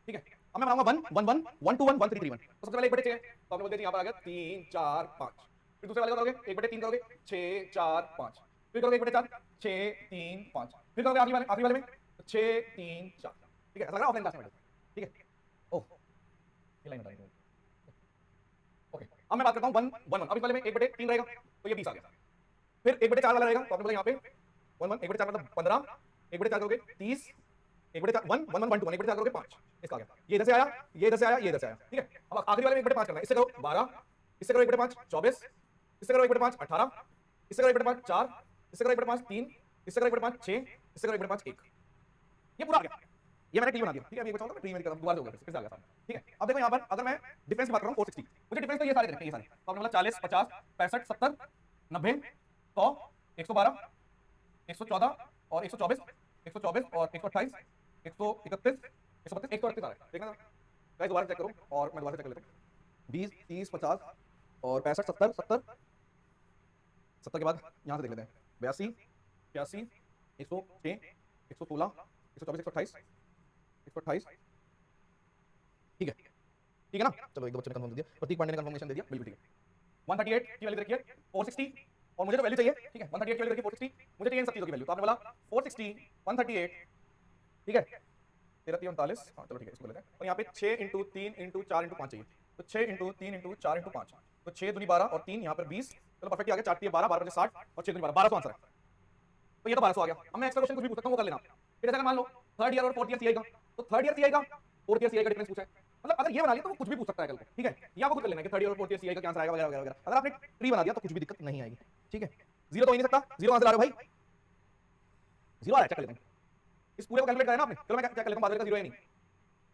ठीक है। अब मैं बनाऊंगा 1 1 1 1 2 1 1 3 3 1, तो सबसे पहले 1/6, तो आपने बोल दिया यहाँ पर आ गया 3 4 5, फिर दूसरे वाले को करोगे 1/3 करोगे 6 4 5, फिर करोगे 1/4 6 3 5, फिर करोगे आखिरी वाले में 6 3 4, ठीक है, ऐसा लग रहा है ऑफलाइन क्लास में, ठीक है। ओह ये लाइन बताइए, ओके, अब मैं बात करता हूँ 1 1 1, अब इस वाले में 1/3 रहेगा तो ये 20 आ गया, फिर 1/4 वाला रहेगा, तो आपने बोला यहाँ पे 1 1 1/4 मतलब 15, 1/4 करोगे 30, 1/4 1 1 1 1 2 1/4 करोगे 5, इसका आ गया, ये इधर से आया, ये इधर से आया, ये इधर से आया, ठीक है। अब आखिरी वाले में 1/5 करना है, इससे करो 12, इससे करो 1/5 24, इससे करो 1/5 18, इससे करो 1/5 4, इससे करो 1/5 3, इससे करो 1/5 6, इससे करो 1/5 1, ये पूरा आ गया, ये मैंने टी बना दिया, ठीक है। अभी बचा होगा मैं टी में करता हूं, दोबारा होगा फिर से आ गया सामने, ठीक है। अब देखो यहां पर अगर मैं डिफरेंस की बात कर रहा हूं 460, मुझे डिफरेंस तो ये सारे रखे, ये सारे, तो आपने बोला 40 50 65 70 90 100 112 114 और 124 124 और 128 131 132 138 आ रहा है, देखना गाइस, दोबारा चेक करो और मैं दोबारा चेक कर लेता हूं, 20 30 50 और 65 70 70 70 के बाद यहां से देख लेते हैं 82 81 106 116, 124, 128, 128, ठीक है, ठीक है ना। चलो एक दो बच्चों ने कंफर्म कर दिया, प्रतीक पांडे ने कंफर्मेशन दे दिया, बिल्कुल ठीक है। 138 की वैल्यू रखिए 460, और मुझे तो वैल्यू चाहिए, ठीक है, 138 की वैल्यू रखिए 460, मुझे चाहिए इन सब चीजों की वैल्यू। तो आपने बोला 460, 138, ठीक है, 13 3 39, हाँ चलो ठीक है, इसको लेते हैं। और यहाँ पे 6 इंटू 3 इंटू 4 इंटू 5 चाहिए, तो 6 इंटू 3 इंटू 4 इंटू 5, तो 6 दूनी 12 और 3 यहाँ पर 20, चलो परफेक्ट आ गया। 4 12, 12 60 और 6 दूनी 12, 1200 आंसर है। तो ये तो 1200 आ गया। अब मैं एक्स्ट्रा क्वेश्चन कुछ भी पूछ सकता हूँ, वो कर लेना। फिर जैसे मान लो थर्ड ईयर और फोर्थ ईयर सीआई का, तो थर्ड ईयर सीआई का फोर्थ ईयर सीआई का डिफरेंस पूछा है, मतलब अगर ये बना लिया तो वो कुछ भी पूछ सकता है कल को, ठीक है, या वो खुद कर लेना कि थर्ड ईयर और फोर्थ ईयर सीआई का क्या आंसर आएगा वगैरह वगैरह। अगर आपने ट्री बना दिया तो कुछ भी दिक्कत नहीं आएगी, ठीक है। जीरो तो हो ही नहीं सकता, जीरो आंसर आ रहा है भाई, जीरो आ रहा है, चेक कर लेते हैं। इस पूरे को कैलकुलेट करें ना आपने, चलो मैं क्या कर लेता हूं, बाद में जीरो है नहीं।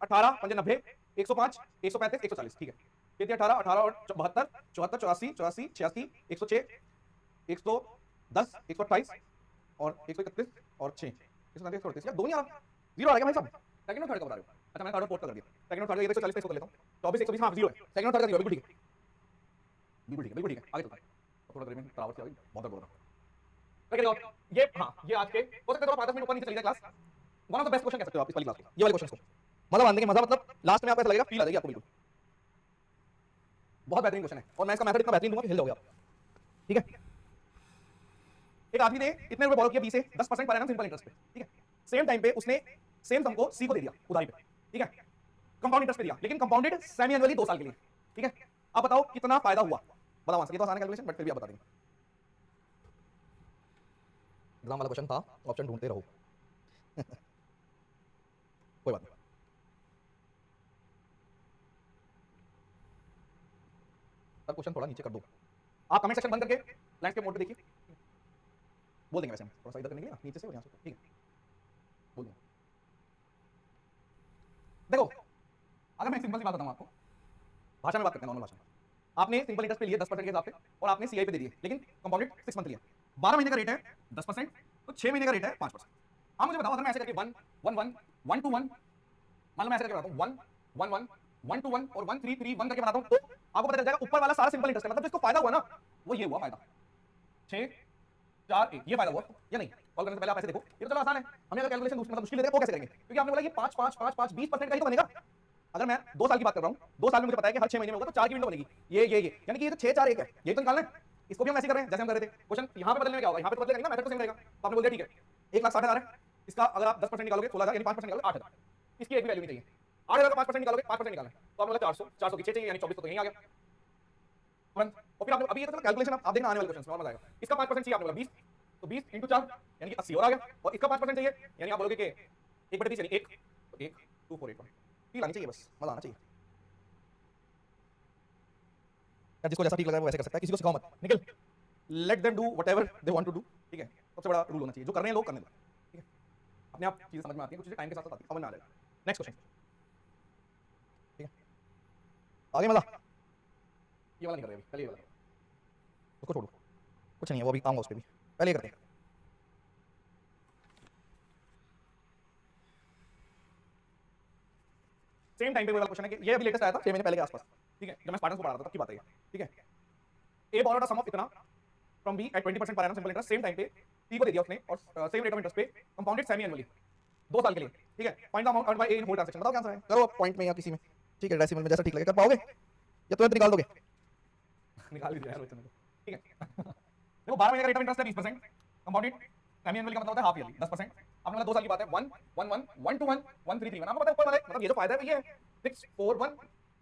18 5 90, 105, 135, 140, ठीक है। कितने 18 18 और 72, 74, 84, 84, 86, 106, 110, 128 और 131 और 6, 137, 138, या दो नहीं आ रहा, जीरो आ गया भाई साहब। सेकंड और थर्ड का बता रहे हो, अच्छा मैंने थर्ड और फोर्थ का कर दिया। सेकंड और थर्ड का 140 पे इसको कर लेता हूं, 24 120, हां जीरो है, सेकंड और थर्ड का जीरो, बिल्कुल ठीक है, बिल्कुल ठीक है, बिल्कुल ठीक है। आगे चलते हैं, थोड़ा देर में तरावट से आ गई, बहुत बोल रहा हूं। ये हां ये आज के हो सकता है थोड़ा 5 मिनट ऊपर नीचे चली जाए class. One of the best question कह सकते हो आप इस वाली क्लास को, ये वाले क्वेश्चन को मजा आने के मजा, मतलब लास्ट में आपको ऐसा लगेगा, फील आ जाएगी आपको बिल्कुल। बहुत बेहतरीन क्वेश्चन है और मैं इसका मेथड इतना बेहतरीन दूंगा कि हिल जाओगे आप, ठीक है। एक आदमी ने इतने रुपए बोरो किया बी से 10% पर एनम सिंपल इंटरेस्ट पे, ठीक है। सेम टाइम पे उसने सेम सम को सी को दे दिया उधारी पे, ठीक है, कंपाउंड इंटरेस्ट पे दिया, लेकिन कंपाउंडेड सेमी एनुअली 2 साल के लिए, ठीक है। अब बताओ कितना फायदा हुआ, बताओ आंसर। ये तो आसान है कैलकुलेशन, बट फिर भी आप बता देंगे। एग्जाम वाला क्वेश्चन था, ऑप्शन ढूंढते रहो। कोई बात नहीं, अब क्वेश्चन थोड़ा नीचे कर दो। आप कमेंट सेक्शन बंद करके लैंडस्केप मोड पे देखिए, बोल देंगे वैसे हम थोड़ा सा इधर करने के लिए ना, नीचे से और यहाँ से, ठीक है, बोल देंगे। देखो अगर मैं सिंपल सी बात बताऊं आपको, भाषा में बात करते हैं, नॉर्मल भाषा में। आपने सिंपल इंटरेस्ट पे लिए 10% के हिसाब से, और आपने सीआई पे दे दिए, लेकिन कंपाउंडेड 6 मंथ लिया। 12 महीने का रेट है 10%, तो 6 महीने का रेट है 5%। आप मुझे बताओ, अगर मैं ऐसे करके 1 1 1 1 to 1, मान लो मैं ऐसे करके बताता हूं 1 1 1 1 to 1 और 1 3 3 1 करके बनाता हूं, तो आपको पता चल जाएगा ऊपर वाला सारा सिंपल इंटरेस्ट है, मतलब जिसको फायदा हुआ ना वो ये हुआ फायदा, 6 4 1, ये फायदा हुआ या नहीं। कॉल करने से पहले आप ऐसे देखो, ये तो चलो आसान है। हमें अगर कैलकुलेशन मतलब मुश्किल लेते हैं, वो कैसे करेंगे, क्योंकि आपने बोला ये 5 5 5 5 20% का ही तो बनेगा। अगर मैं 2 साल की बात कर रहा हूं, 2 साल में मुझे पता है कि हर 6 महीने में होगा, तो 4 की विंडो बनेगी, ये यानी कि ये तो 6 4 1 है, ये तो निकालना है। इसको भी हम ऐसे कर रहे हैं जैसे हम कर रहे थे। क्वेश्चन यहां पे बदलने में क्या होगा, यहां पे तो बदलेगा ना, मेथड तो सेम रहेगा। तो आपने बोल दिया ठीक है 1,60,000 है, इसका अगर आप 10% निकालोगे 16,000, यानी 5% निकालोगे 8,000, इसकी एक भी वैल्यू नहीं चाहिए। 8,000 का 5% निकालोगे, 5% निकालना है, तो आपने बोला 400 400 की 6 चाहिए, यानी 24 तो यहीं आ गया तुरंत। और फिर आपने अभी ये तो कैलकुलेशन आप देखना आने वाले क्वेश्चन में और मजा आएगा। इसका 5% चाहिए, आपने बोला 20, तो 20 × 4 यानी कि 80 और आ गया, और इसका 5% चाहिए, यानी आप बोलोगे कि 1/30 यानी 1, तो 1 2481 फील आनी चाहिए, बस मजा आना चाहिए यार। जिसको जैसा ठीक लग रहा है वो वैसे कर सकता है, किसी को सिखाओ मत, निकल, let them do whatever they want to do, ठीक है। सबसे बड़ा रूल होना चाहिए, जो कर रहे हैं लोग करने दो, ठीक है। अपने आप चीजें समझ में आती हैं, कुछ चीजें टाइम के साथ साथ आती हैं, समझ में आ जाएगा। नेक्स्ट क्वेश्चन, ठीक है, आगे मजा। ये वाला नहीं कर रहे अभी, पहले ये वाला उसको छोड़ो, कुछ नहीं है वो अभी आऊंगा उस पे भी, पहले ये करते हैं। सेम टाइम पे वाला क्वेश्चन है कि ये अभी लेटेस्ट आया था 6 महीने पहले के आसपास, ठीक है, जब मैं स्पार्टन को पढ़ा रहा था तब की बात है, ठीक है। A borrowed a sum of इतना फ्रॉम बी एट 20% पर annum simple interest, same time पे सी को दे दिया उसने, और सेम रेट ऑफ इंटरेस्ट पे कंपाउंडेड सेमी एनुअली 2 साल के लिए, ठीक है। Find the amount earned by A in whole transaction, बताओ क्या आंसर है, करो पॉइंट में या किसी में, ठीक है, डेसिमल में जैसा ठीक लगे। कर पाओगे या तुरंत निकाल दोगे? निकाल दीजिए यार रोचन को, ठीक है। देखो 12 महीने का रेट ऑफ इंटरेस्ट है 20%, कंपाउंडेड सेमी एनुअली का मतलब होता है हाफ ईयरली 10%। आपने बोला 2 साल की बात है, 1 1 1 1 to 1 1 3 3 1, आपको पता है ऊपर वाले मतलब ये जो फायदा है ये 6 4 1,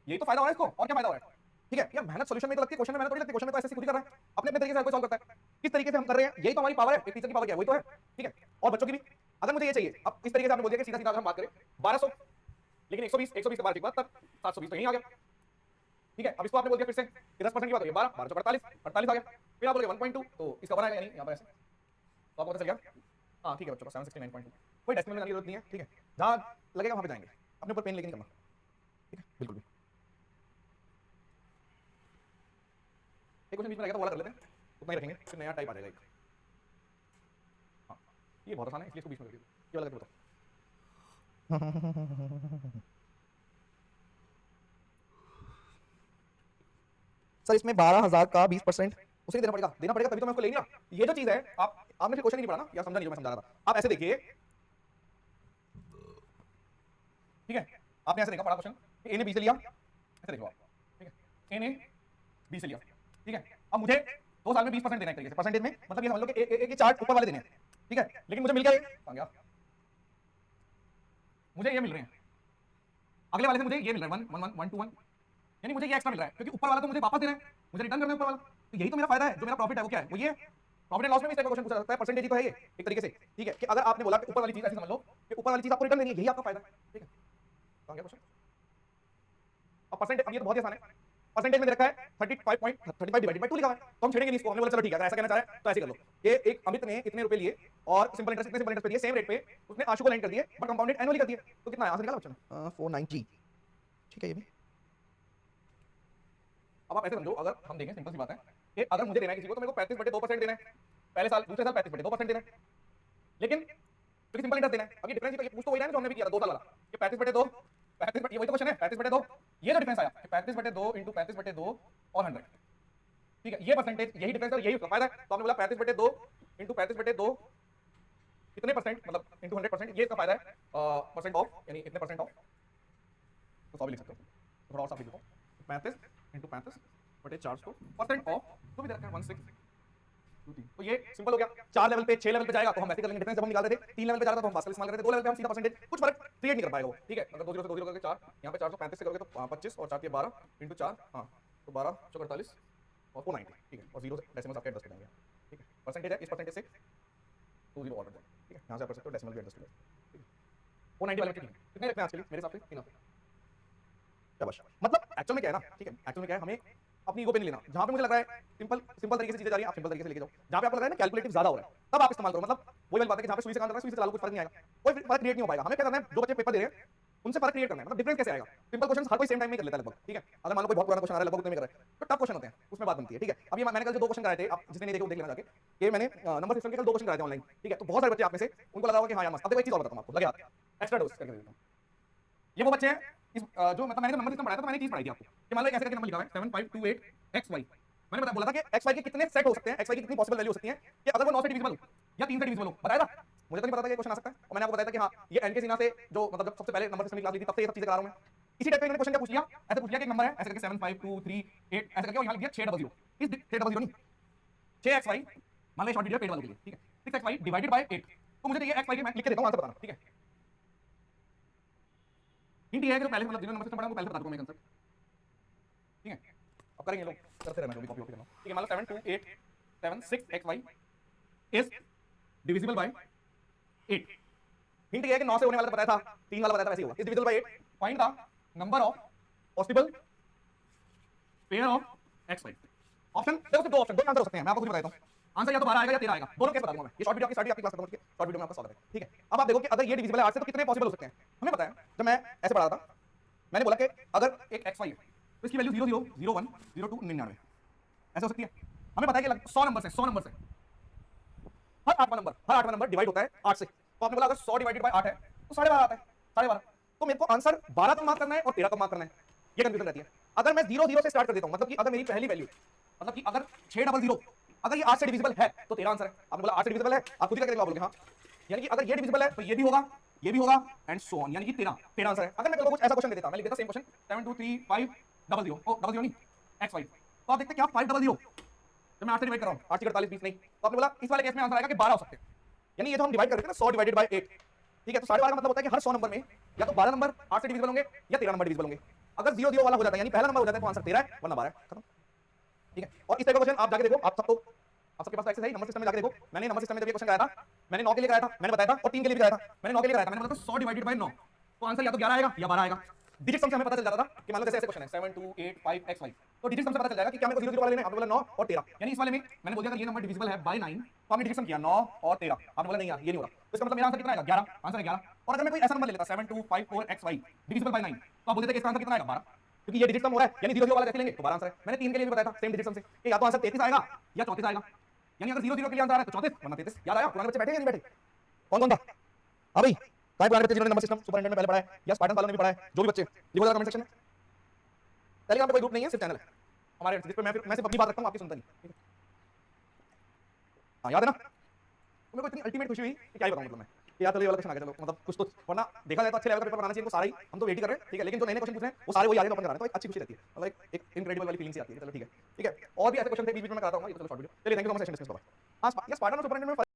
यही तो फायदा हो रहा है इसको, और क्या फायदा हो रहा है, ठीक है। यार मेहनत सॉल्यूशन में तो लगती है, क्वेश्चन में मेहनत थोड़ी लगती है, क्वेश्चन में तो ऐसे खुद ही कर रहा है, अपने अपने तरीके से हर कोई सॉल्व करता है, किस तरीके से हम कर रहे हैं, यही तो हमारी पावर है। एक टीचर की पावर क्या है, वही तो है, ठीक है, और बच्चों की भी। अगर मुझे ये चाहिए, अब इस तरीके से आपने बोल दिया कि सीधा सीधा अगर हम बात करें 1200, लेकिन 120 120 के बाद ठीक बात, तब 720 तो यहीं आ गया, ठीक है। अब इसको आपने बोल दिया फिर से 10% की बात हो गई, 12 12 48 48 आ गया, फिर आप बोलोगे 1.2, तो इसका 1 आएगा, यानी यहाँ पर ऐसे, तो आपको पता चल गया। हाँ ठीक है बच्चों का 769.2, कोई डेसिमल में जाने की जरूरत नहीं है, ठीक है, जहाँ लगेगा वहाँ पे जाएंगे, अपने ऊपर पेन लेके नहीं करना, ठीक है, बिल्कुल भी। एक क्वेश्चन बीच में रहेगा तो वाला कर लेते हैं, उतना ही रखेंगे, फिर नया टाइप आ जाएगा एक। हाँ ये बहुत आसान है, इसलिए इसको बीच में रखिए, ये वाला करके बताओ। सर इसमें 12,000 का 20% उसे ही देना पड़ेगा तभी तो मैं उसको ले लिया। ये जो चीज है, आप आपने फिर क्वेश्चन ही नहीं पढ़ा ना, या समझा नहीं जो मैं समझा रहा था। आप ऐसे देखिए आपने ऐसे देखा पढ़ा क्वेश्चन, ए ने बी से लिया, ऐसे देखो आप, ठीक है, ए ने बी से लिया, ठीक है। अब मुझे 2 साल में 20% देना है एक तरीके से, परसेंटेज में मतलब ये समझ लो कि ए के चार्ट ऊपर वाले देने हैं, ठीक है, लेकिन मुझे मिल गया कहां गया, मुझे ये मिल रहे हैं, अगले वाले से मुझे ये मिल रहा है 1 1 1 2 1, यानी मुझे ये एक्स्ट्रा मिल रहा है क्योंकि ऊपर वाला तो मुझे वापस देना है, मुझे रिटर्न करना है ऊपर वाला, तो यही तो मेरा फायदा है, जो मेरा प्रॉफिट है वो क्या है, वो ये प्रॉफिट एंड लॉस में भी इस टाइप का क्वेश्चन पूछा जाता है, परसेंटेज ही तो है ये एक तरीके से, ठीक है, कि अगर आपने बोला कि ऊपर वाली चीज ऐसे समझ लो कि ऊपर वाली चीज आपको रिटर्न देनी है, यही आपका फायदा है, ठीक है। कहां गया क्वेश्चन, अब परसेंटेज, अब ये तो बहुत ही आसान है, परसेंटेज में दे रखा है 35 डिवाइडेड बाय 2 लिखा हुआ है, तो हम छेड़ेंगे नहीं इसको, हमने बोला चलो ठीक है, अगर ऐसा कहना चाह रहा है तो ऐसे कर लो, ये एक अमित ने इतने रुपए लिए और सिंपल इंटरेस्ट पे दिए, सेम रेट पे उसने आशु को लेंड कर दिए बट कंपाउंडेड एनुअली कर दिए, तो कितना आंसर निकाला बच्चों 490, ठीक है। ये भी अब आप ऐसे समझो, अगर हम देखें सिंपल सी बात है कि अगर मुझे देना है किसी को तो मेरे को 35/2% देना है, पहले साल दूसरे साल 35/2% देना है, लेकिन क्योंकि सिंपल इंटरेस्ट देना है, अब ये डिफरेंस, ये पूछ तो वही रहा है जो हमने भी किया था 2 साल वाला कि 35/2, 35, ये वही तो क्वेश्चन है 35/2, ये जो डिफरेंस आया 35/2 * 35/2 और 100, ठीक है, ये परसेंटेज यही डिफरेंस है, यही उसका फायदा है, तो हमने बोला 35/2 * 35/2 कितने परसेंट मतलब इनटू 100%, ये इसका फायदा है परसेंट ऑफ, यानी इतने परसेंट ऑफ, तो 100 भी लिख सकते हो, थोड़ा और साफ लिख दो 35 * 35/400 परसेंट ऑफ, तो भी दे रखा है 1623, तो ये सिंपल हो गया। 4 लेवल पे 6 लेवल पे जाएगा तो हम वैसे कर लेंगे, डिफरेंस जब हम निकालते थे 3 लेवल पे जा रहा था तो हम पास्कल इस्तेमाल करते थे, 2 लेवल पे हम सीधा परसेंटेज, कुछ फर्क क्रिएट नहीं कर पाएगा वो, ठीक है। अगर 2 0 से 2 0 करके 4, यहां पे 435 से करोगे तो 25 और 4 के 12 * 4, हां तो 12 * 48 और 490, ठीक है, और 0 से डेसिमल आपके एडजस्ट कर देंगे, ठीक है। परसेंटेज है, इस परसेंटेज से 2 0 ऑर्डर, ठीक है, यहां से आप कर सकते हो डेसिमल भी एडजस्ट कर, ठीक है। 490 वाले में कितने रखना है आज के लिए मेरे हिसाब से 3 हफ्ते, शाबाश। मतलब एक्चुअल में क्या है ना, ठीक है, एक्चुअल में क्या है, हमें अपनी ईगो पे नहीं लेना, जहां पे मुझे लग रहा है सिंपल तरीके से चीजें जा रही हैं आप सिंपल तरीके से लेके जाओ, जहां पे आपको लग रहा है ना कैलकुलेटिव ज्यादा हो रहा है तब आप इस्तेमाल करो, मतलब वही वाली बात है कि जहां पे सुई से काम कर रहा है सुई से चला लो कुछ फर्क नहीं आएगा, कोई फर्क क्रिएट नहीं हो पाएगा। हमें क्या करना है, जो बच्चे पेपर दे रहे हैं उनसे फर्क क्रिएट करना है, मतलब डिफरेंस कैसे आएगा। सिंपल क्वेश्चन हर कोई सेम टाइम में कर लेता है लगभग, ठीक है। अगर मान लो कोई बहुत पुराना क्वेश्चन आ रहा है लगभग उतने में कर रहा है तो टफ क्वेश्चन होते हैं, उसमें बात बनती है, ठीक है। अभी मैंने कल जो 2 क्वेश्चन कराए थे, आप जिसने नहीं देखे वो देख लेना जाके, ये मैंने नंबर सिस्टम के कल 2 क्वेश्चन कराए थे ऑनलाइन, ठीक है। तो बहुत सारे बच्चे आप में से उनको लगा होगा कि हां यार मस्त। अब देखो एक चीज और बताऊं आपको, लगे हाथ एक्स्ट्रा डोज करके देता हूं। ये वो बच्चे हैं इस जो मतलब मैंने नंबर सिस्टम पढ़ाया था तो मैंने चीज पढ़ाई थी आपको कि मान लो ऐसे करके नंबर लिखा हुआ है 7528xy, मैंने बोला था कि xy के कितने सेट हो सकते हैं, xy की कितनी पॉसिबल वैल्यू हो सकती है कि अगर वो 9 से डिविजिबल हो या 3 से डिविजिबल हो, बताया था। मुझे तो नहीं पता था कि क्वेश्चन आ सकता है, और मैंने आपको बताया था कि हां ये एन के सिन्हा से जो मतलब जब सबसे पहले नंबर सिस्टम की क्लास ली थी तब से ये सब चीजें करा रहा हूं मैं। इसी टाइप का इन्होंने क्वेश्चन क्या पूछ लिया, ऐसे पूछ लिया कि एक नंबर है ऐसे करके 75238 ऐसे करके, और यहां लिख दिया 600, इस 600 नहीं 6xy, मान लो शॉर्ट वीडियो पेड वालों के लिए, ठीक है। 6xy डिवाइडेड बाय 8, तो मुझे ये xy के मैं लिख के देता हूं, आंसर बताना, ठीक है। हिंट ये है कि पहले मतलब जिन्होंने नंबर सिस्टम पढ़ा उनको पहले बता दूंगा मैं कांसेप्ट, ठीक है। अब करेंगे लोग करते रहना, जो भी कॉपी करना, ठीक है। मान लो 72876xy is divisible by 8। Hint ये है कि 9 से होने वाला तो बताया था, 3 वाला बताया था, वैसे ही होगा। Is divisible by 8, find the number of possible pair of xy। Option देखो, सिर्फ 2 ऑप्शन, 2 आंसर हो सकते हैं, मैं आपको कुछ बताता हूं। आंसर या तो 12 आएगा या 13 आएगा, दोनों केस बता दूंगा मैं। ये शॉर्ट वीडियो आपकी स्टडी आपकी क्लास खत्म होती है, शॉर्ट वीडियो में आपका स्वागत है, ठीक है। अब आप देखो कि अगर ये डिविजिबल है 8 से तो कितने पॉसिबल हो सकते हैं। हमें पता है, जब मैं ऐसे पढ़ा था मैंने बोला कि अगर एक xy है तो इसकी वैल्यू 00 01 02 99 ऐसे हो सकती है। हमें पता है कि 100 नंबर से हर 8वां नंबर डिवाइड होता है 8 से, तो आपने बोला अगर 100 डिवाइडेड बाय 8 है तो 12.5 आता है, 12.5। तो मेरे को आंसर 12 कम मार्क करना है और 13 कम मार्क करना है, ये कंफ्यूजन रहती है। अगर मैं 00 से स्टार्ट कर देता हूं, मतलब कि अगर मेरी पहली वैल्यू मतलब कि अगर 600 अगर ये 8 से डिविजिबल है तो 13 आंसर है। आपने बोला 8 से डिविजिबल है, आप खुद ही करके बोलोगे हां, यानी कि अगर ये डिविजिबल है तो ये भी होगा एंड सो ऑन, यानी कि 13 आंसर है। अगर मैं कुछ ऐसा क्वेश्चन दे देता, मैं लिख देता सेम क्वेश्चन 723500 ओ 00 नहीं xy, तो आप देखते क्या 500 जब मैं 8 से डिवाइड कर रहा हूं, 8 48 20 नहीं, तो आपने बोला इस वाले केस में आंसर आएगा कि 12 हो सकते हैं। यानी ये जो हम डिवाइड कर रहे हैं ना 100 डिवाइडेड बाय 8, ठीक है। तो 12.5 का मतलब होता है कि हर 100 नंबर में या तो 12 नंबर 8 से डिविजिबल होंगे या 13 नंबर डिविजिबल होंगे। अगर 00 वाला हो जाता है यानी पहला नंबर हो जाता है तो आंसर 13 है वरना 12 है, खत्म, ठीक है। और इस तरह का क्वेश्चन आप जाके देखो, आप सबके पास एक्सेस है नंबर सिस्टम में, जाके देखो। मैंने नंबर सिस्टम में जब ये क्वेश्चन कराया था, मैंने 9 के लिए कराया था, मैंने बताया था, और 3 के लिए भी कराया था। मैंने 9 के लिए कराया था, मैंने बोला था 100 डिवाइडेड बाय 9, तो आंसर या तो 11 आएगा या 12 आएगा। डिजिट सम से हमें पता चल जाता था कि मान लो जैसे ऐसे क्वेश्चन है 7285xy, तो डिजिट सम से पता चल जाएगा कि क्या मेरे को 00 वाले लेने, आपने बोला 9 और 13, यानी इस वाले में मैंने बोल दिया अगर ये नंबर डिविजिबल है बाय 9 तो हमने डिजिट सम किया 9 और 13, आपने बोला नहीं यार ये नहीं हो रहा, तो इसका मतलब मेरा आंसर कितना आएगा 11, आंसर है 11। और अगर मैं कोई ऐसा नंबर ले लेता 7254xy डिविजिबल बाय 9, तो आप बोलते थे कि इसका आंसर कितना आएगा 12, क्योंकि ये डिजिट सम हो रहा है, यानी 00 वाला कैसे लेंगे तो 12 आंसर है। मैंने 3 के लिए भी बताया था सेम डिजिट सम से कि या तो आंसर 33 आएगा या 34 आएगा, यानी अगर 00 के लिए आंसर आ रहा है तो 34 वरना 33। याद आया? पुराने बच्चे बैठे या नहीं बैठे? कौन था? हां भाई, काय पुराने बच्चे जिन्होंने नंबर सिस्टम सुपरिटेंडेंट में पहले पढ़ा है या स्पार्टन वालों ने भी पढ़ा है, जो भी बच्चे लिखो जरा कमेंट सेक्शन में। टेलीग्राम पे कोई ग्रुप नहीं है, सिर्फ चैनल है हमारे, जिस पे मैं सिर्फ अपनी बात रखता हूं, आपकी सुनता नहीं, ठीक है। हां याद है ना? तो मेरे को इतनी अल्टीमेट खुशी हुई कि क्या ही बताऊं, मतलब मैं कि यार चलो ये वाला क्वेश्चन आ गया, चलो मतलब कुछ तो, वरना देखा जाए तो अच्छे लेवल का पेपर बनाना चाहिए इनको सारा ही, हम तो वेट ही कर रहे हैं, ठीक है, लेकिन जो नए क्वेश्चन पूछ रहे हैं वो सारे वही आ रहे हैं तो अपन करा रहे हैं, तो एक अच्छी खुशी रहती है, मतलब एक इनक्रेडिबल वाली फीलिंग सी आती है, चलो ठीक है। और भी ऐसे क्वेश्चन थे बीच बीच में मैं कराता हूँ, ये तो चलो शॉर्ट वीडियो, चलिए thank you so much session discuss. हाँ, ये स्पार्टन और सुपर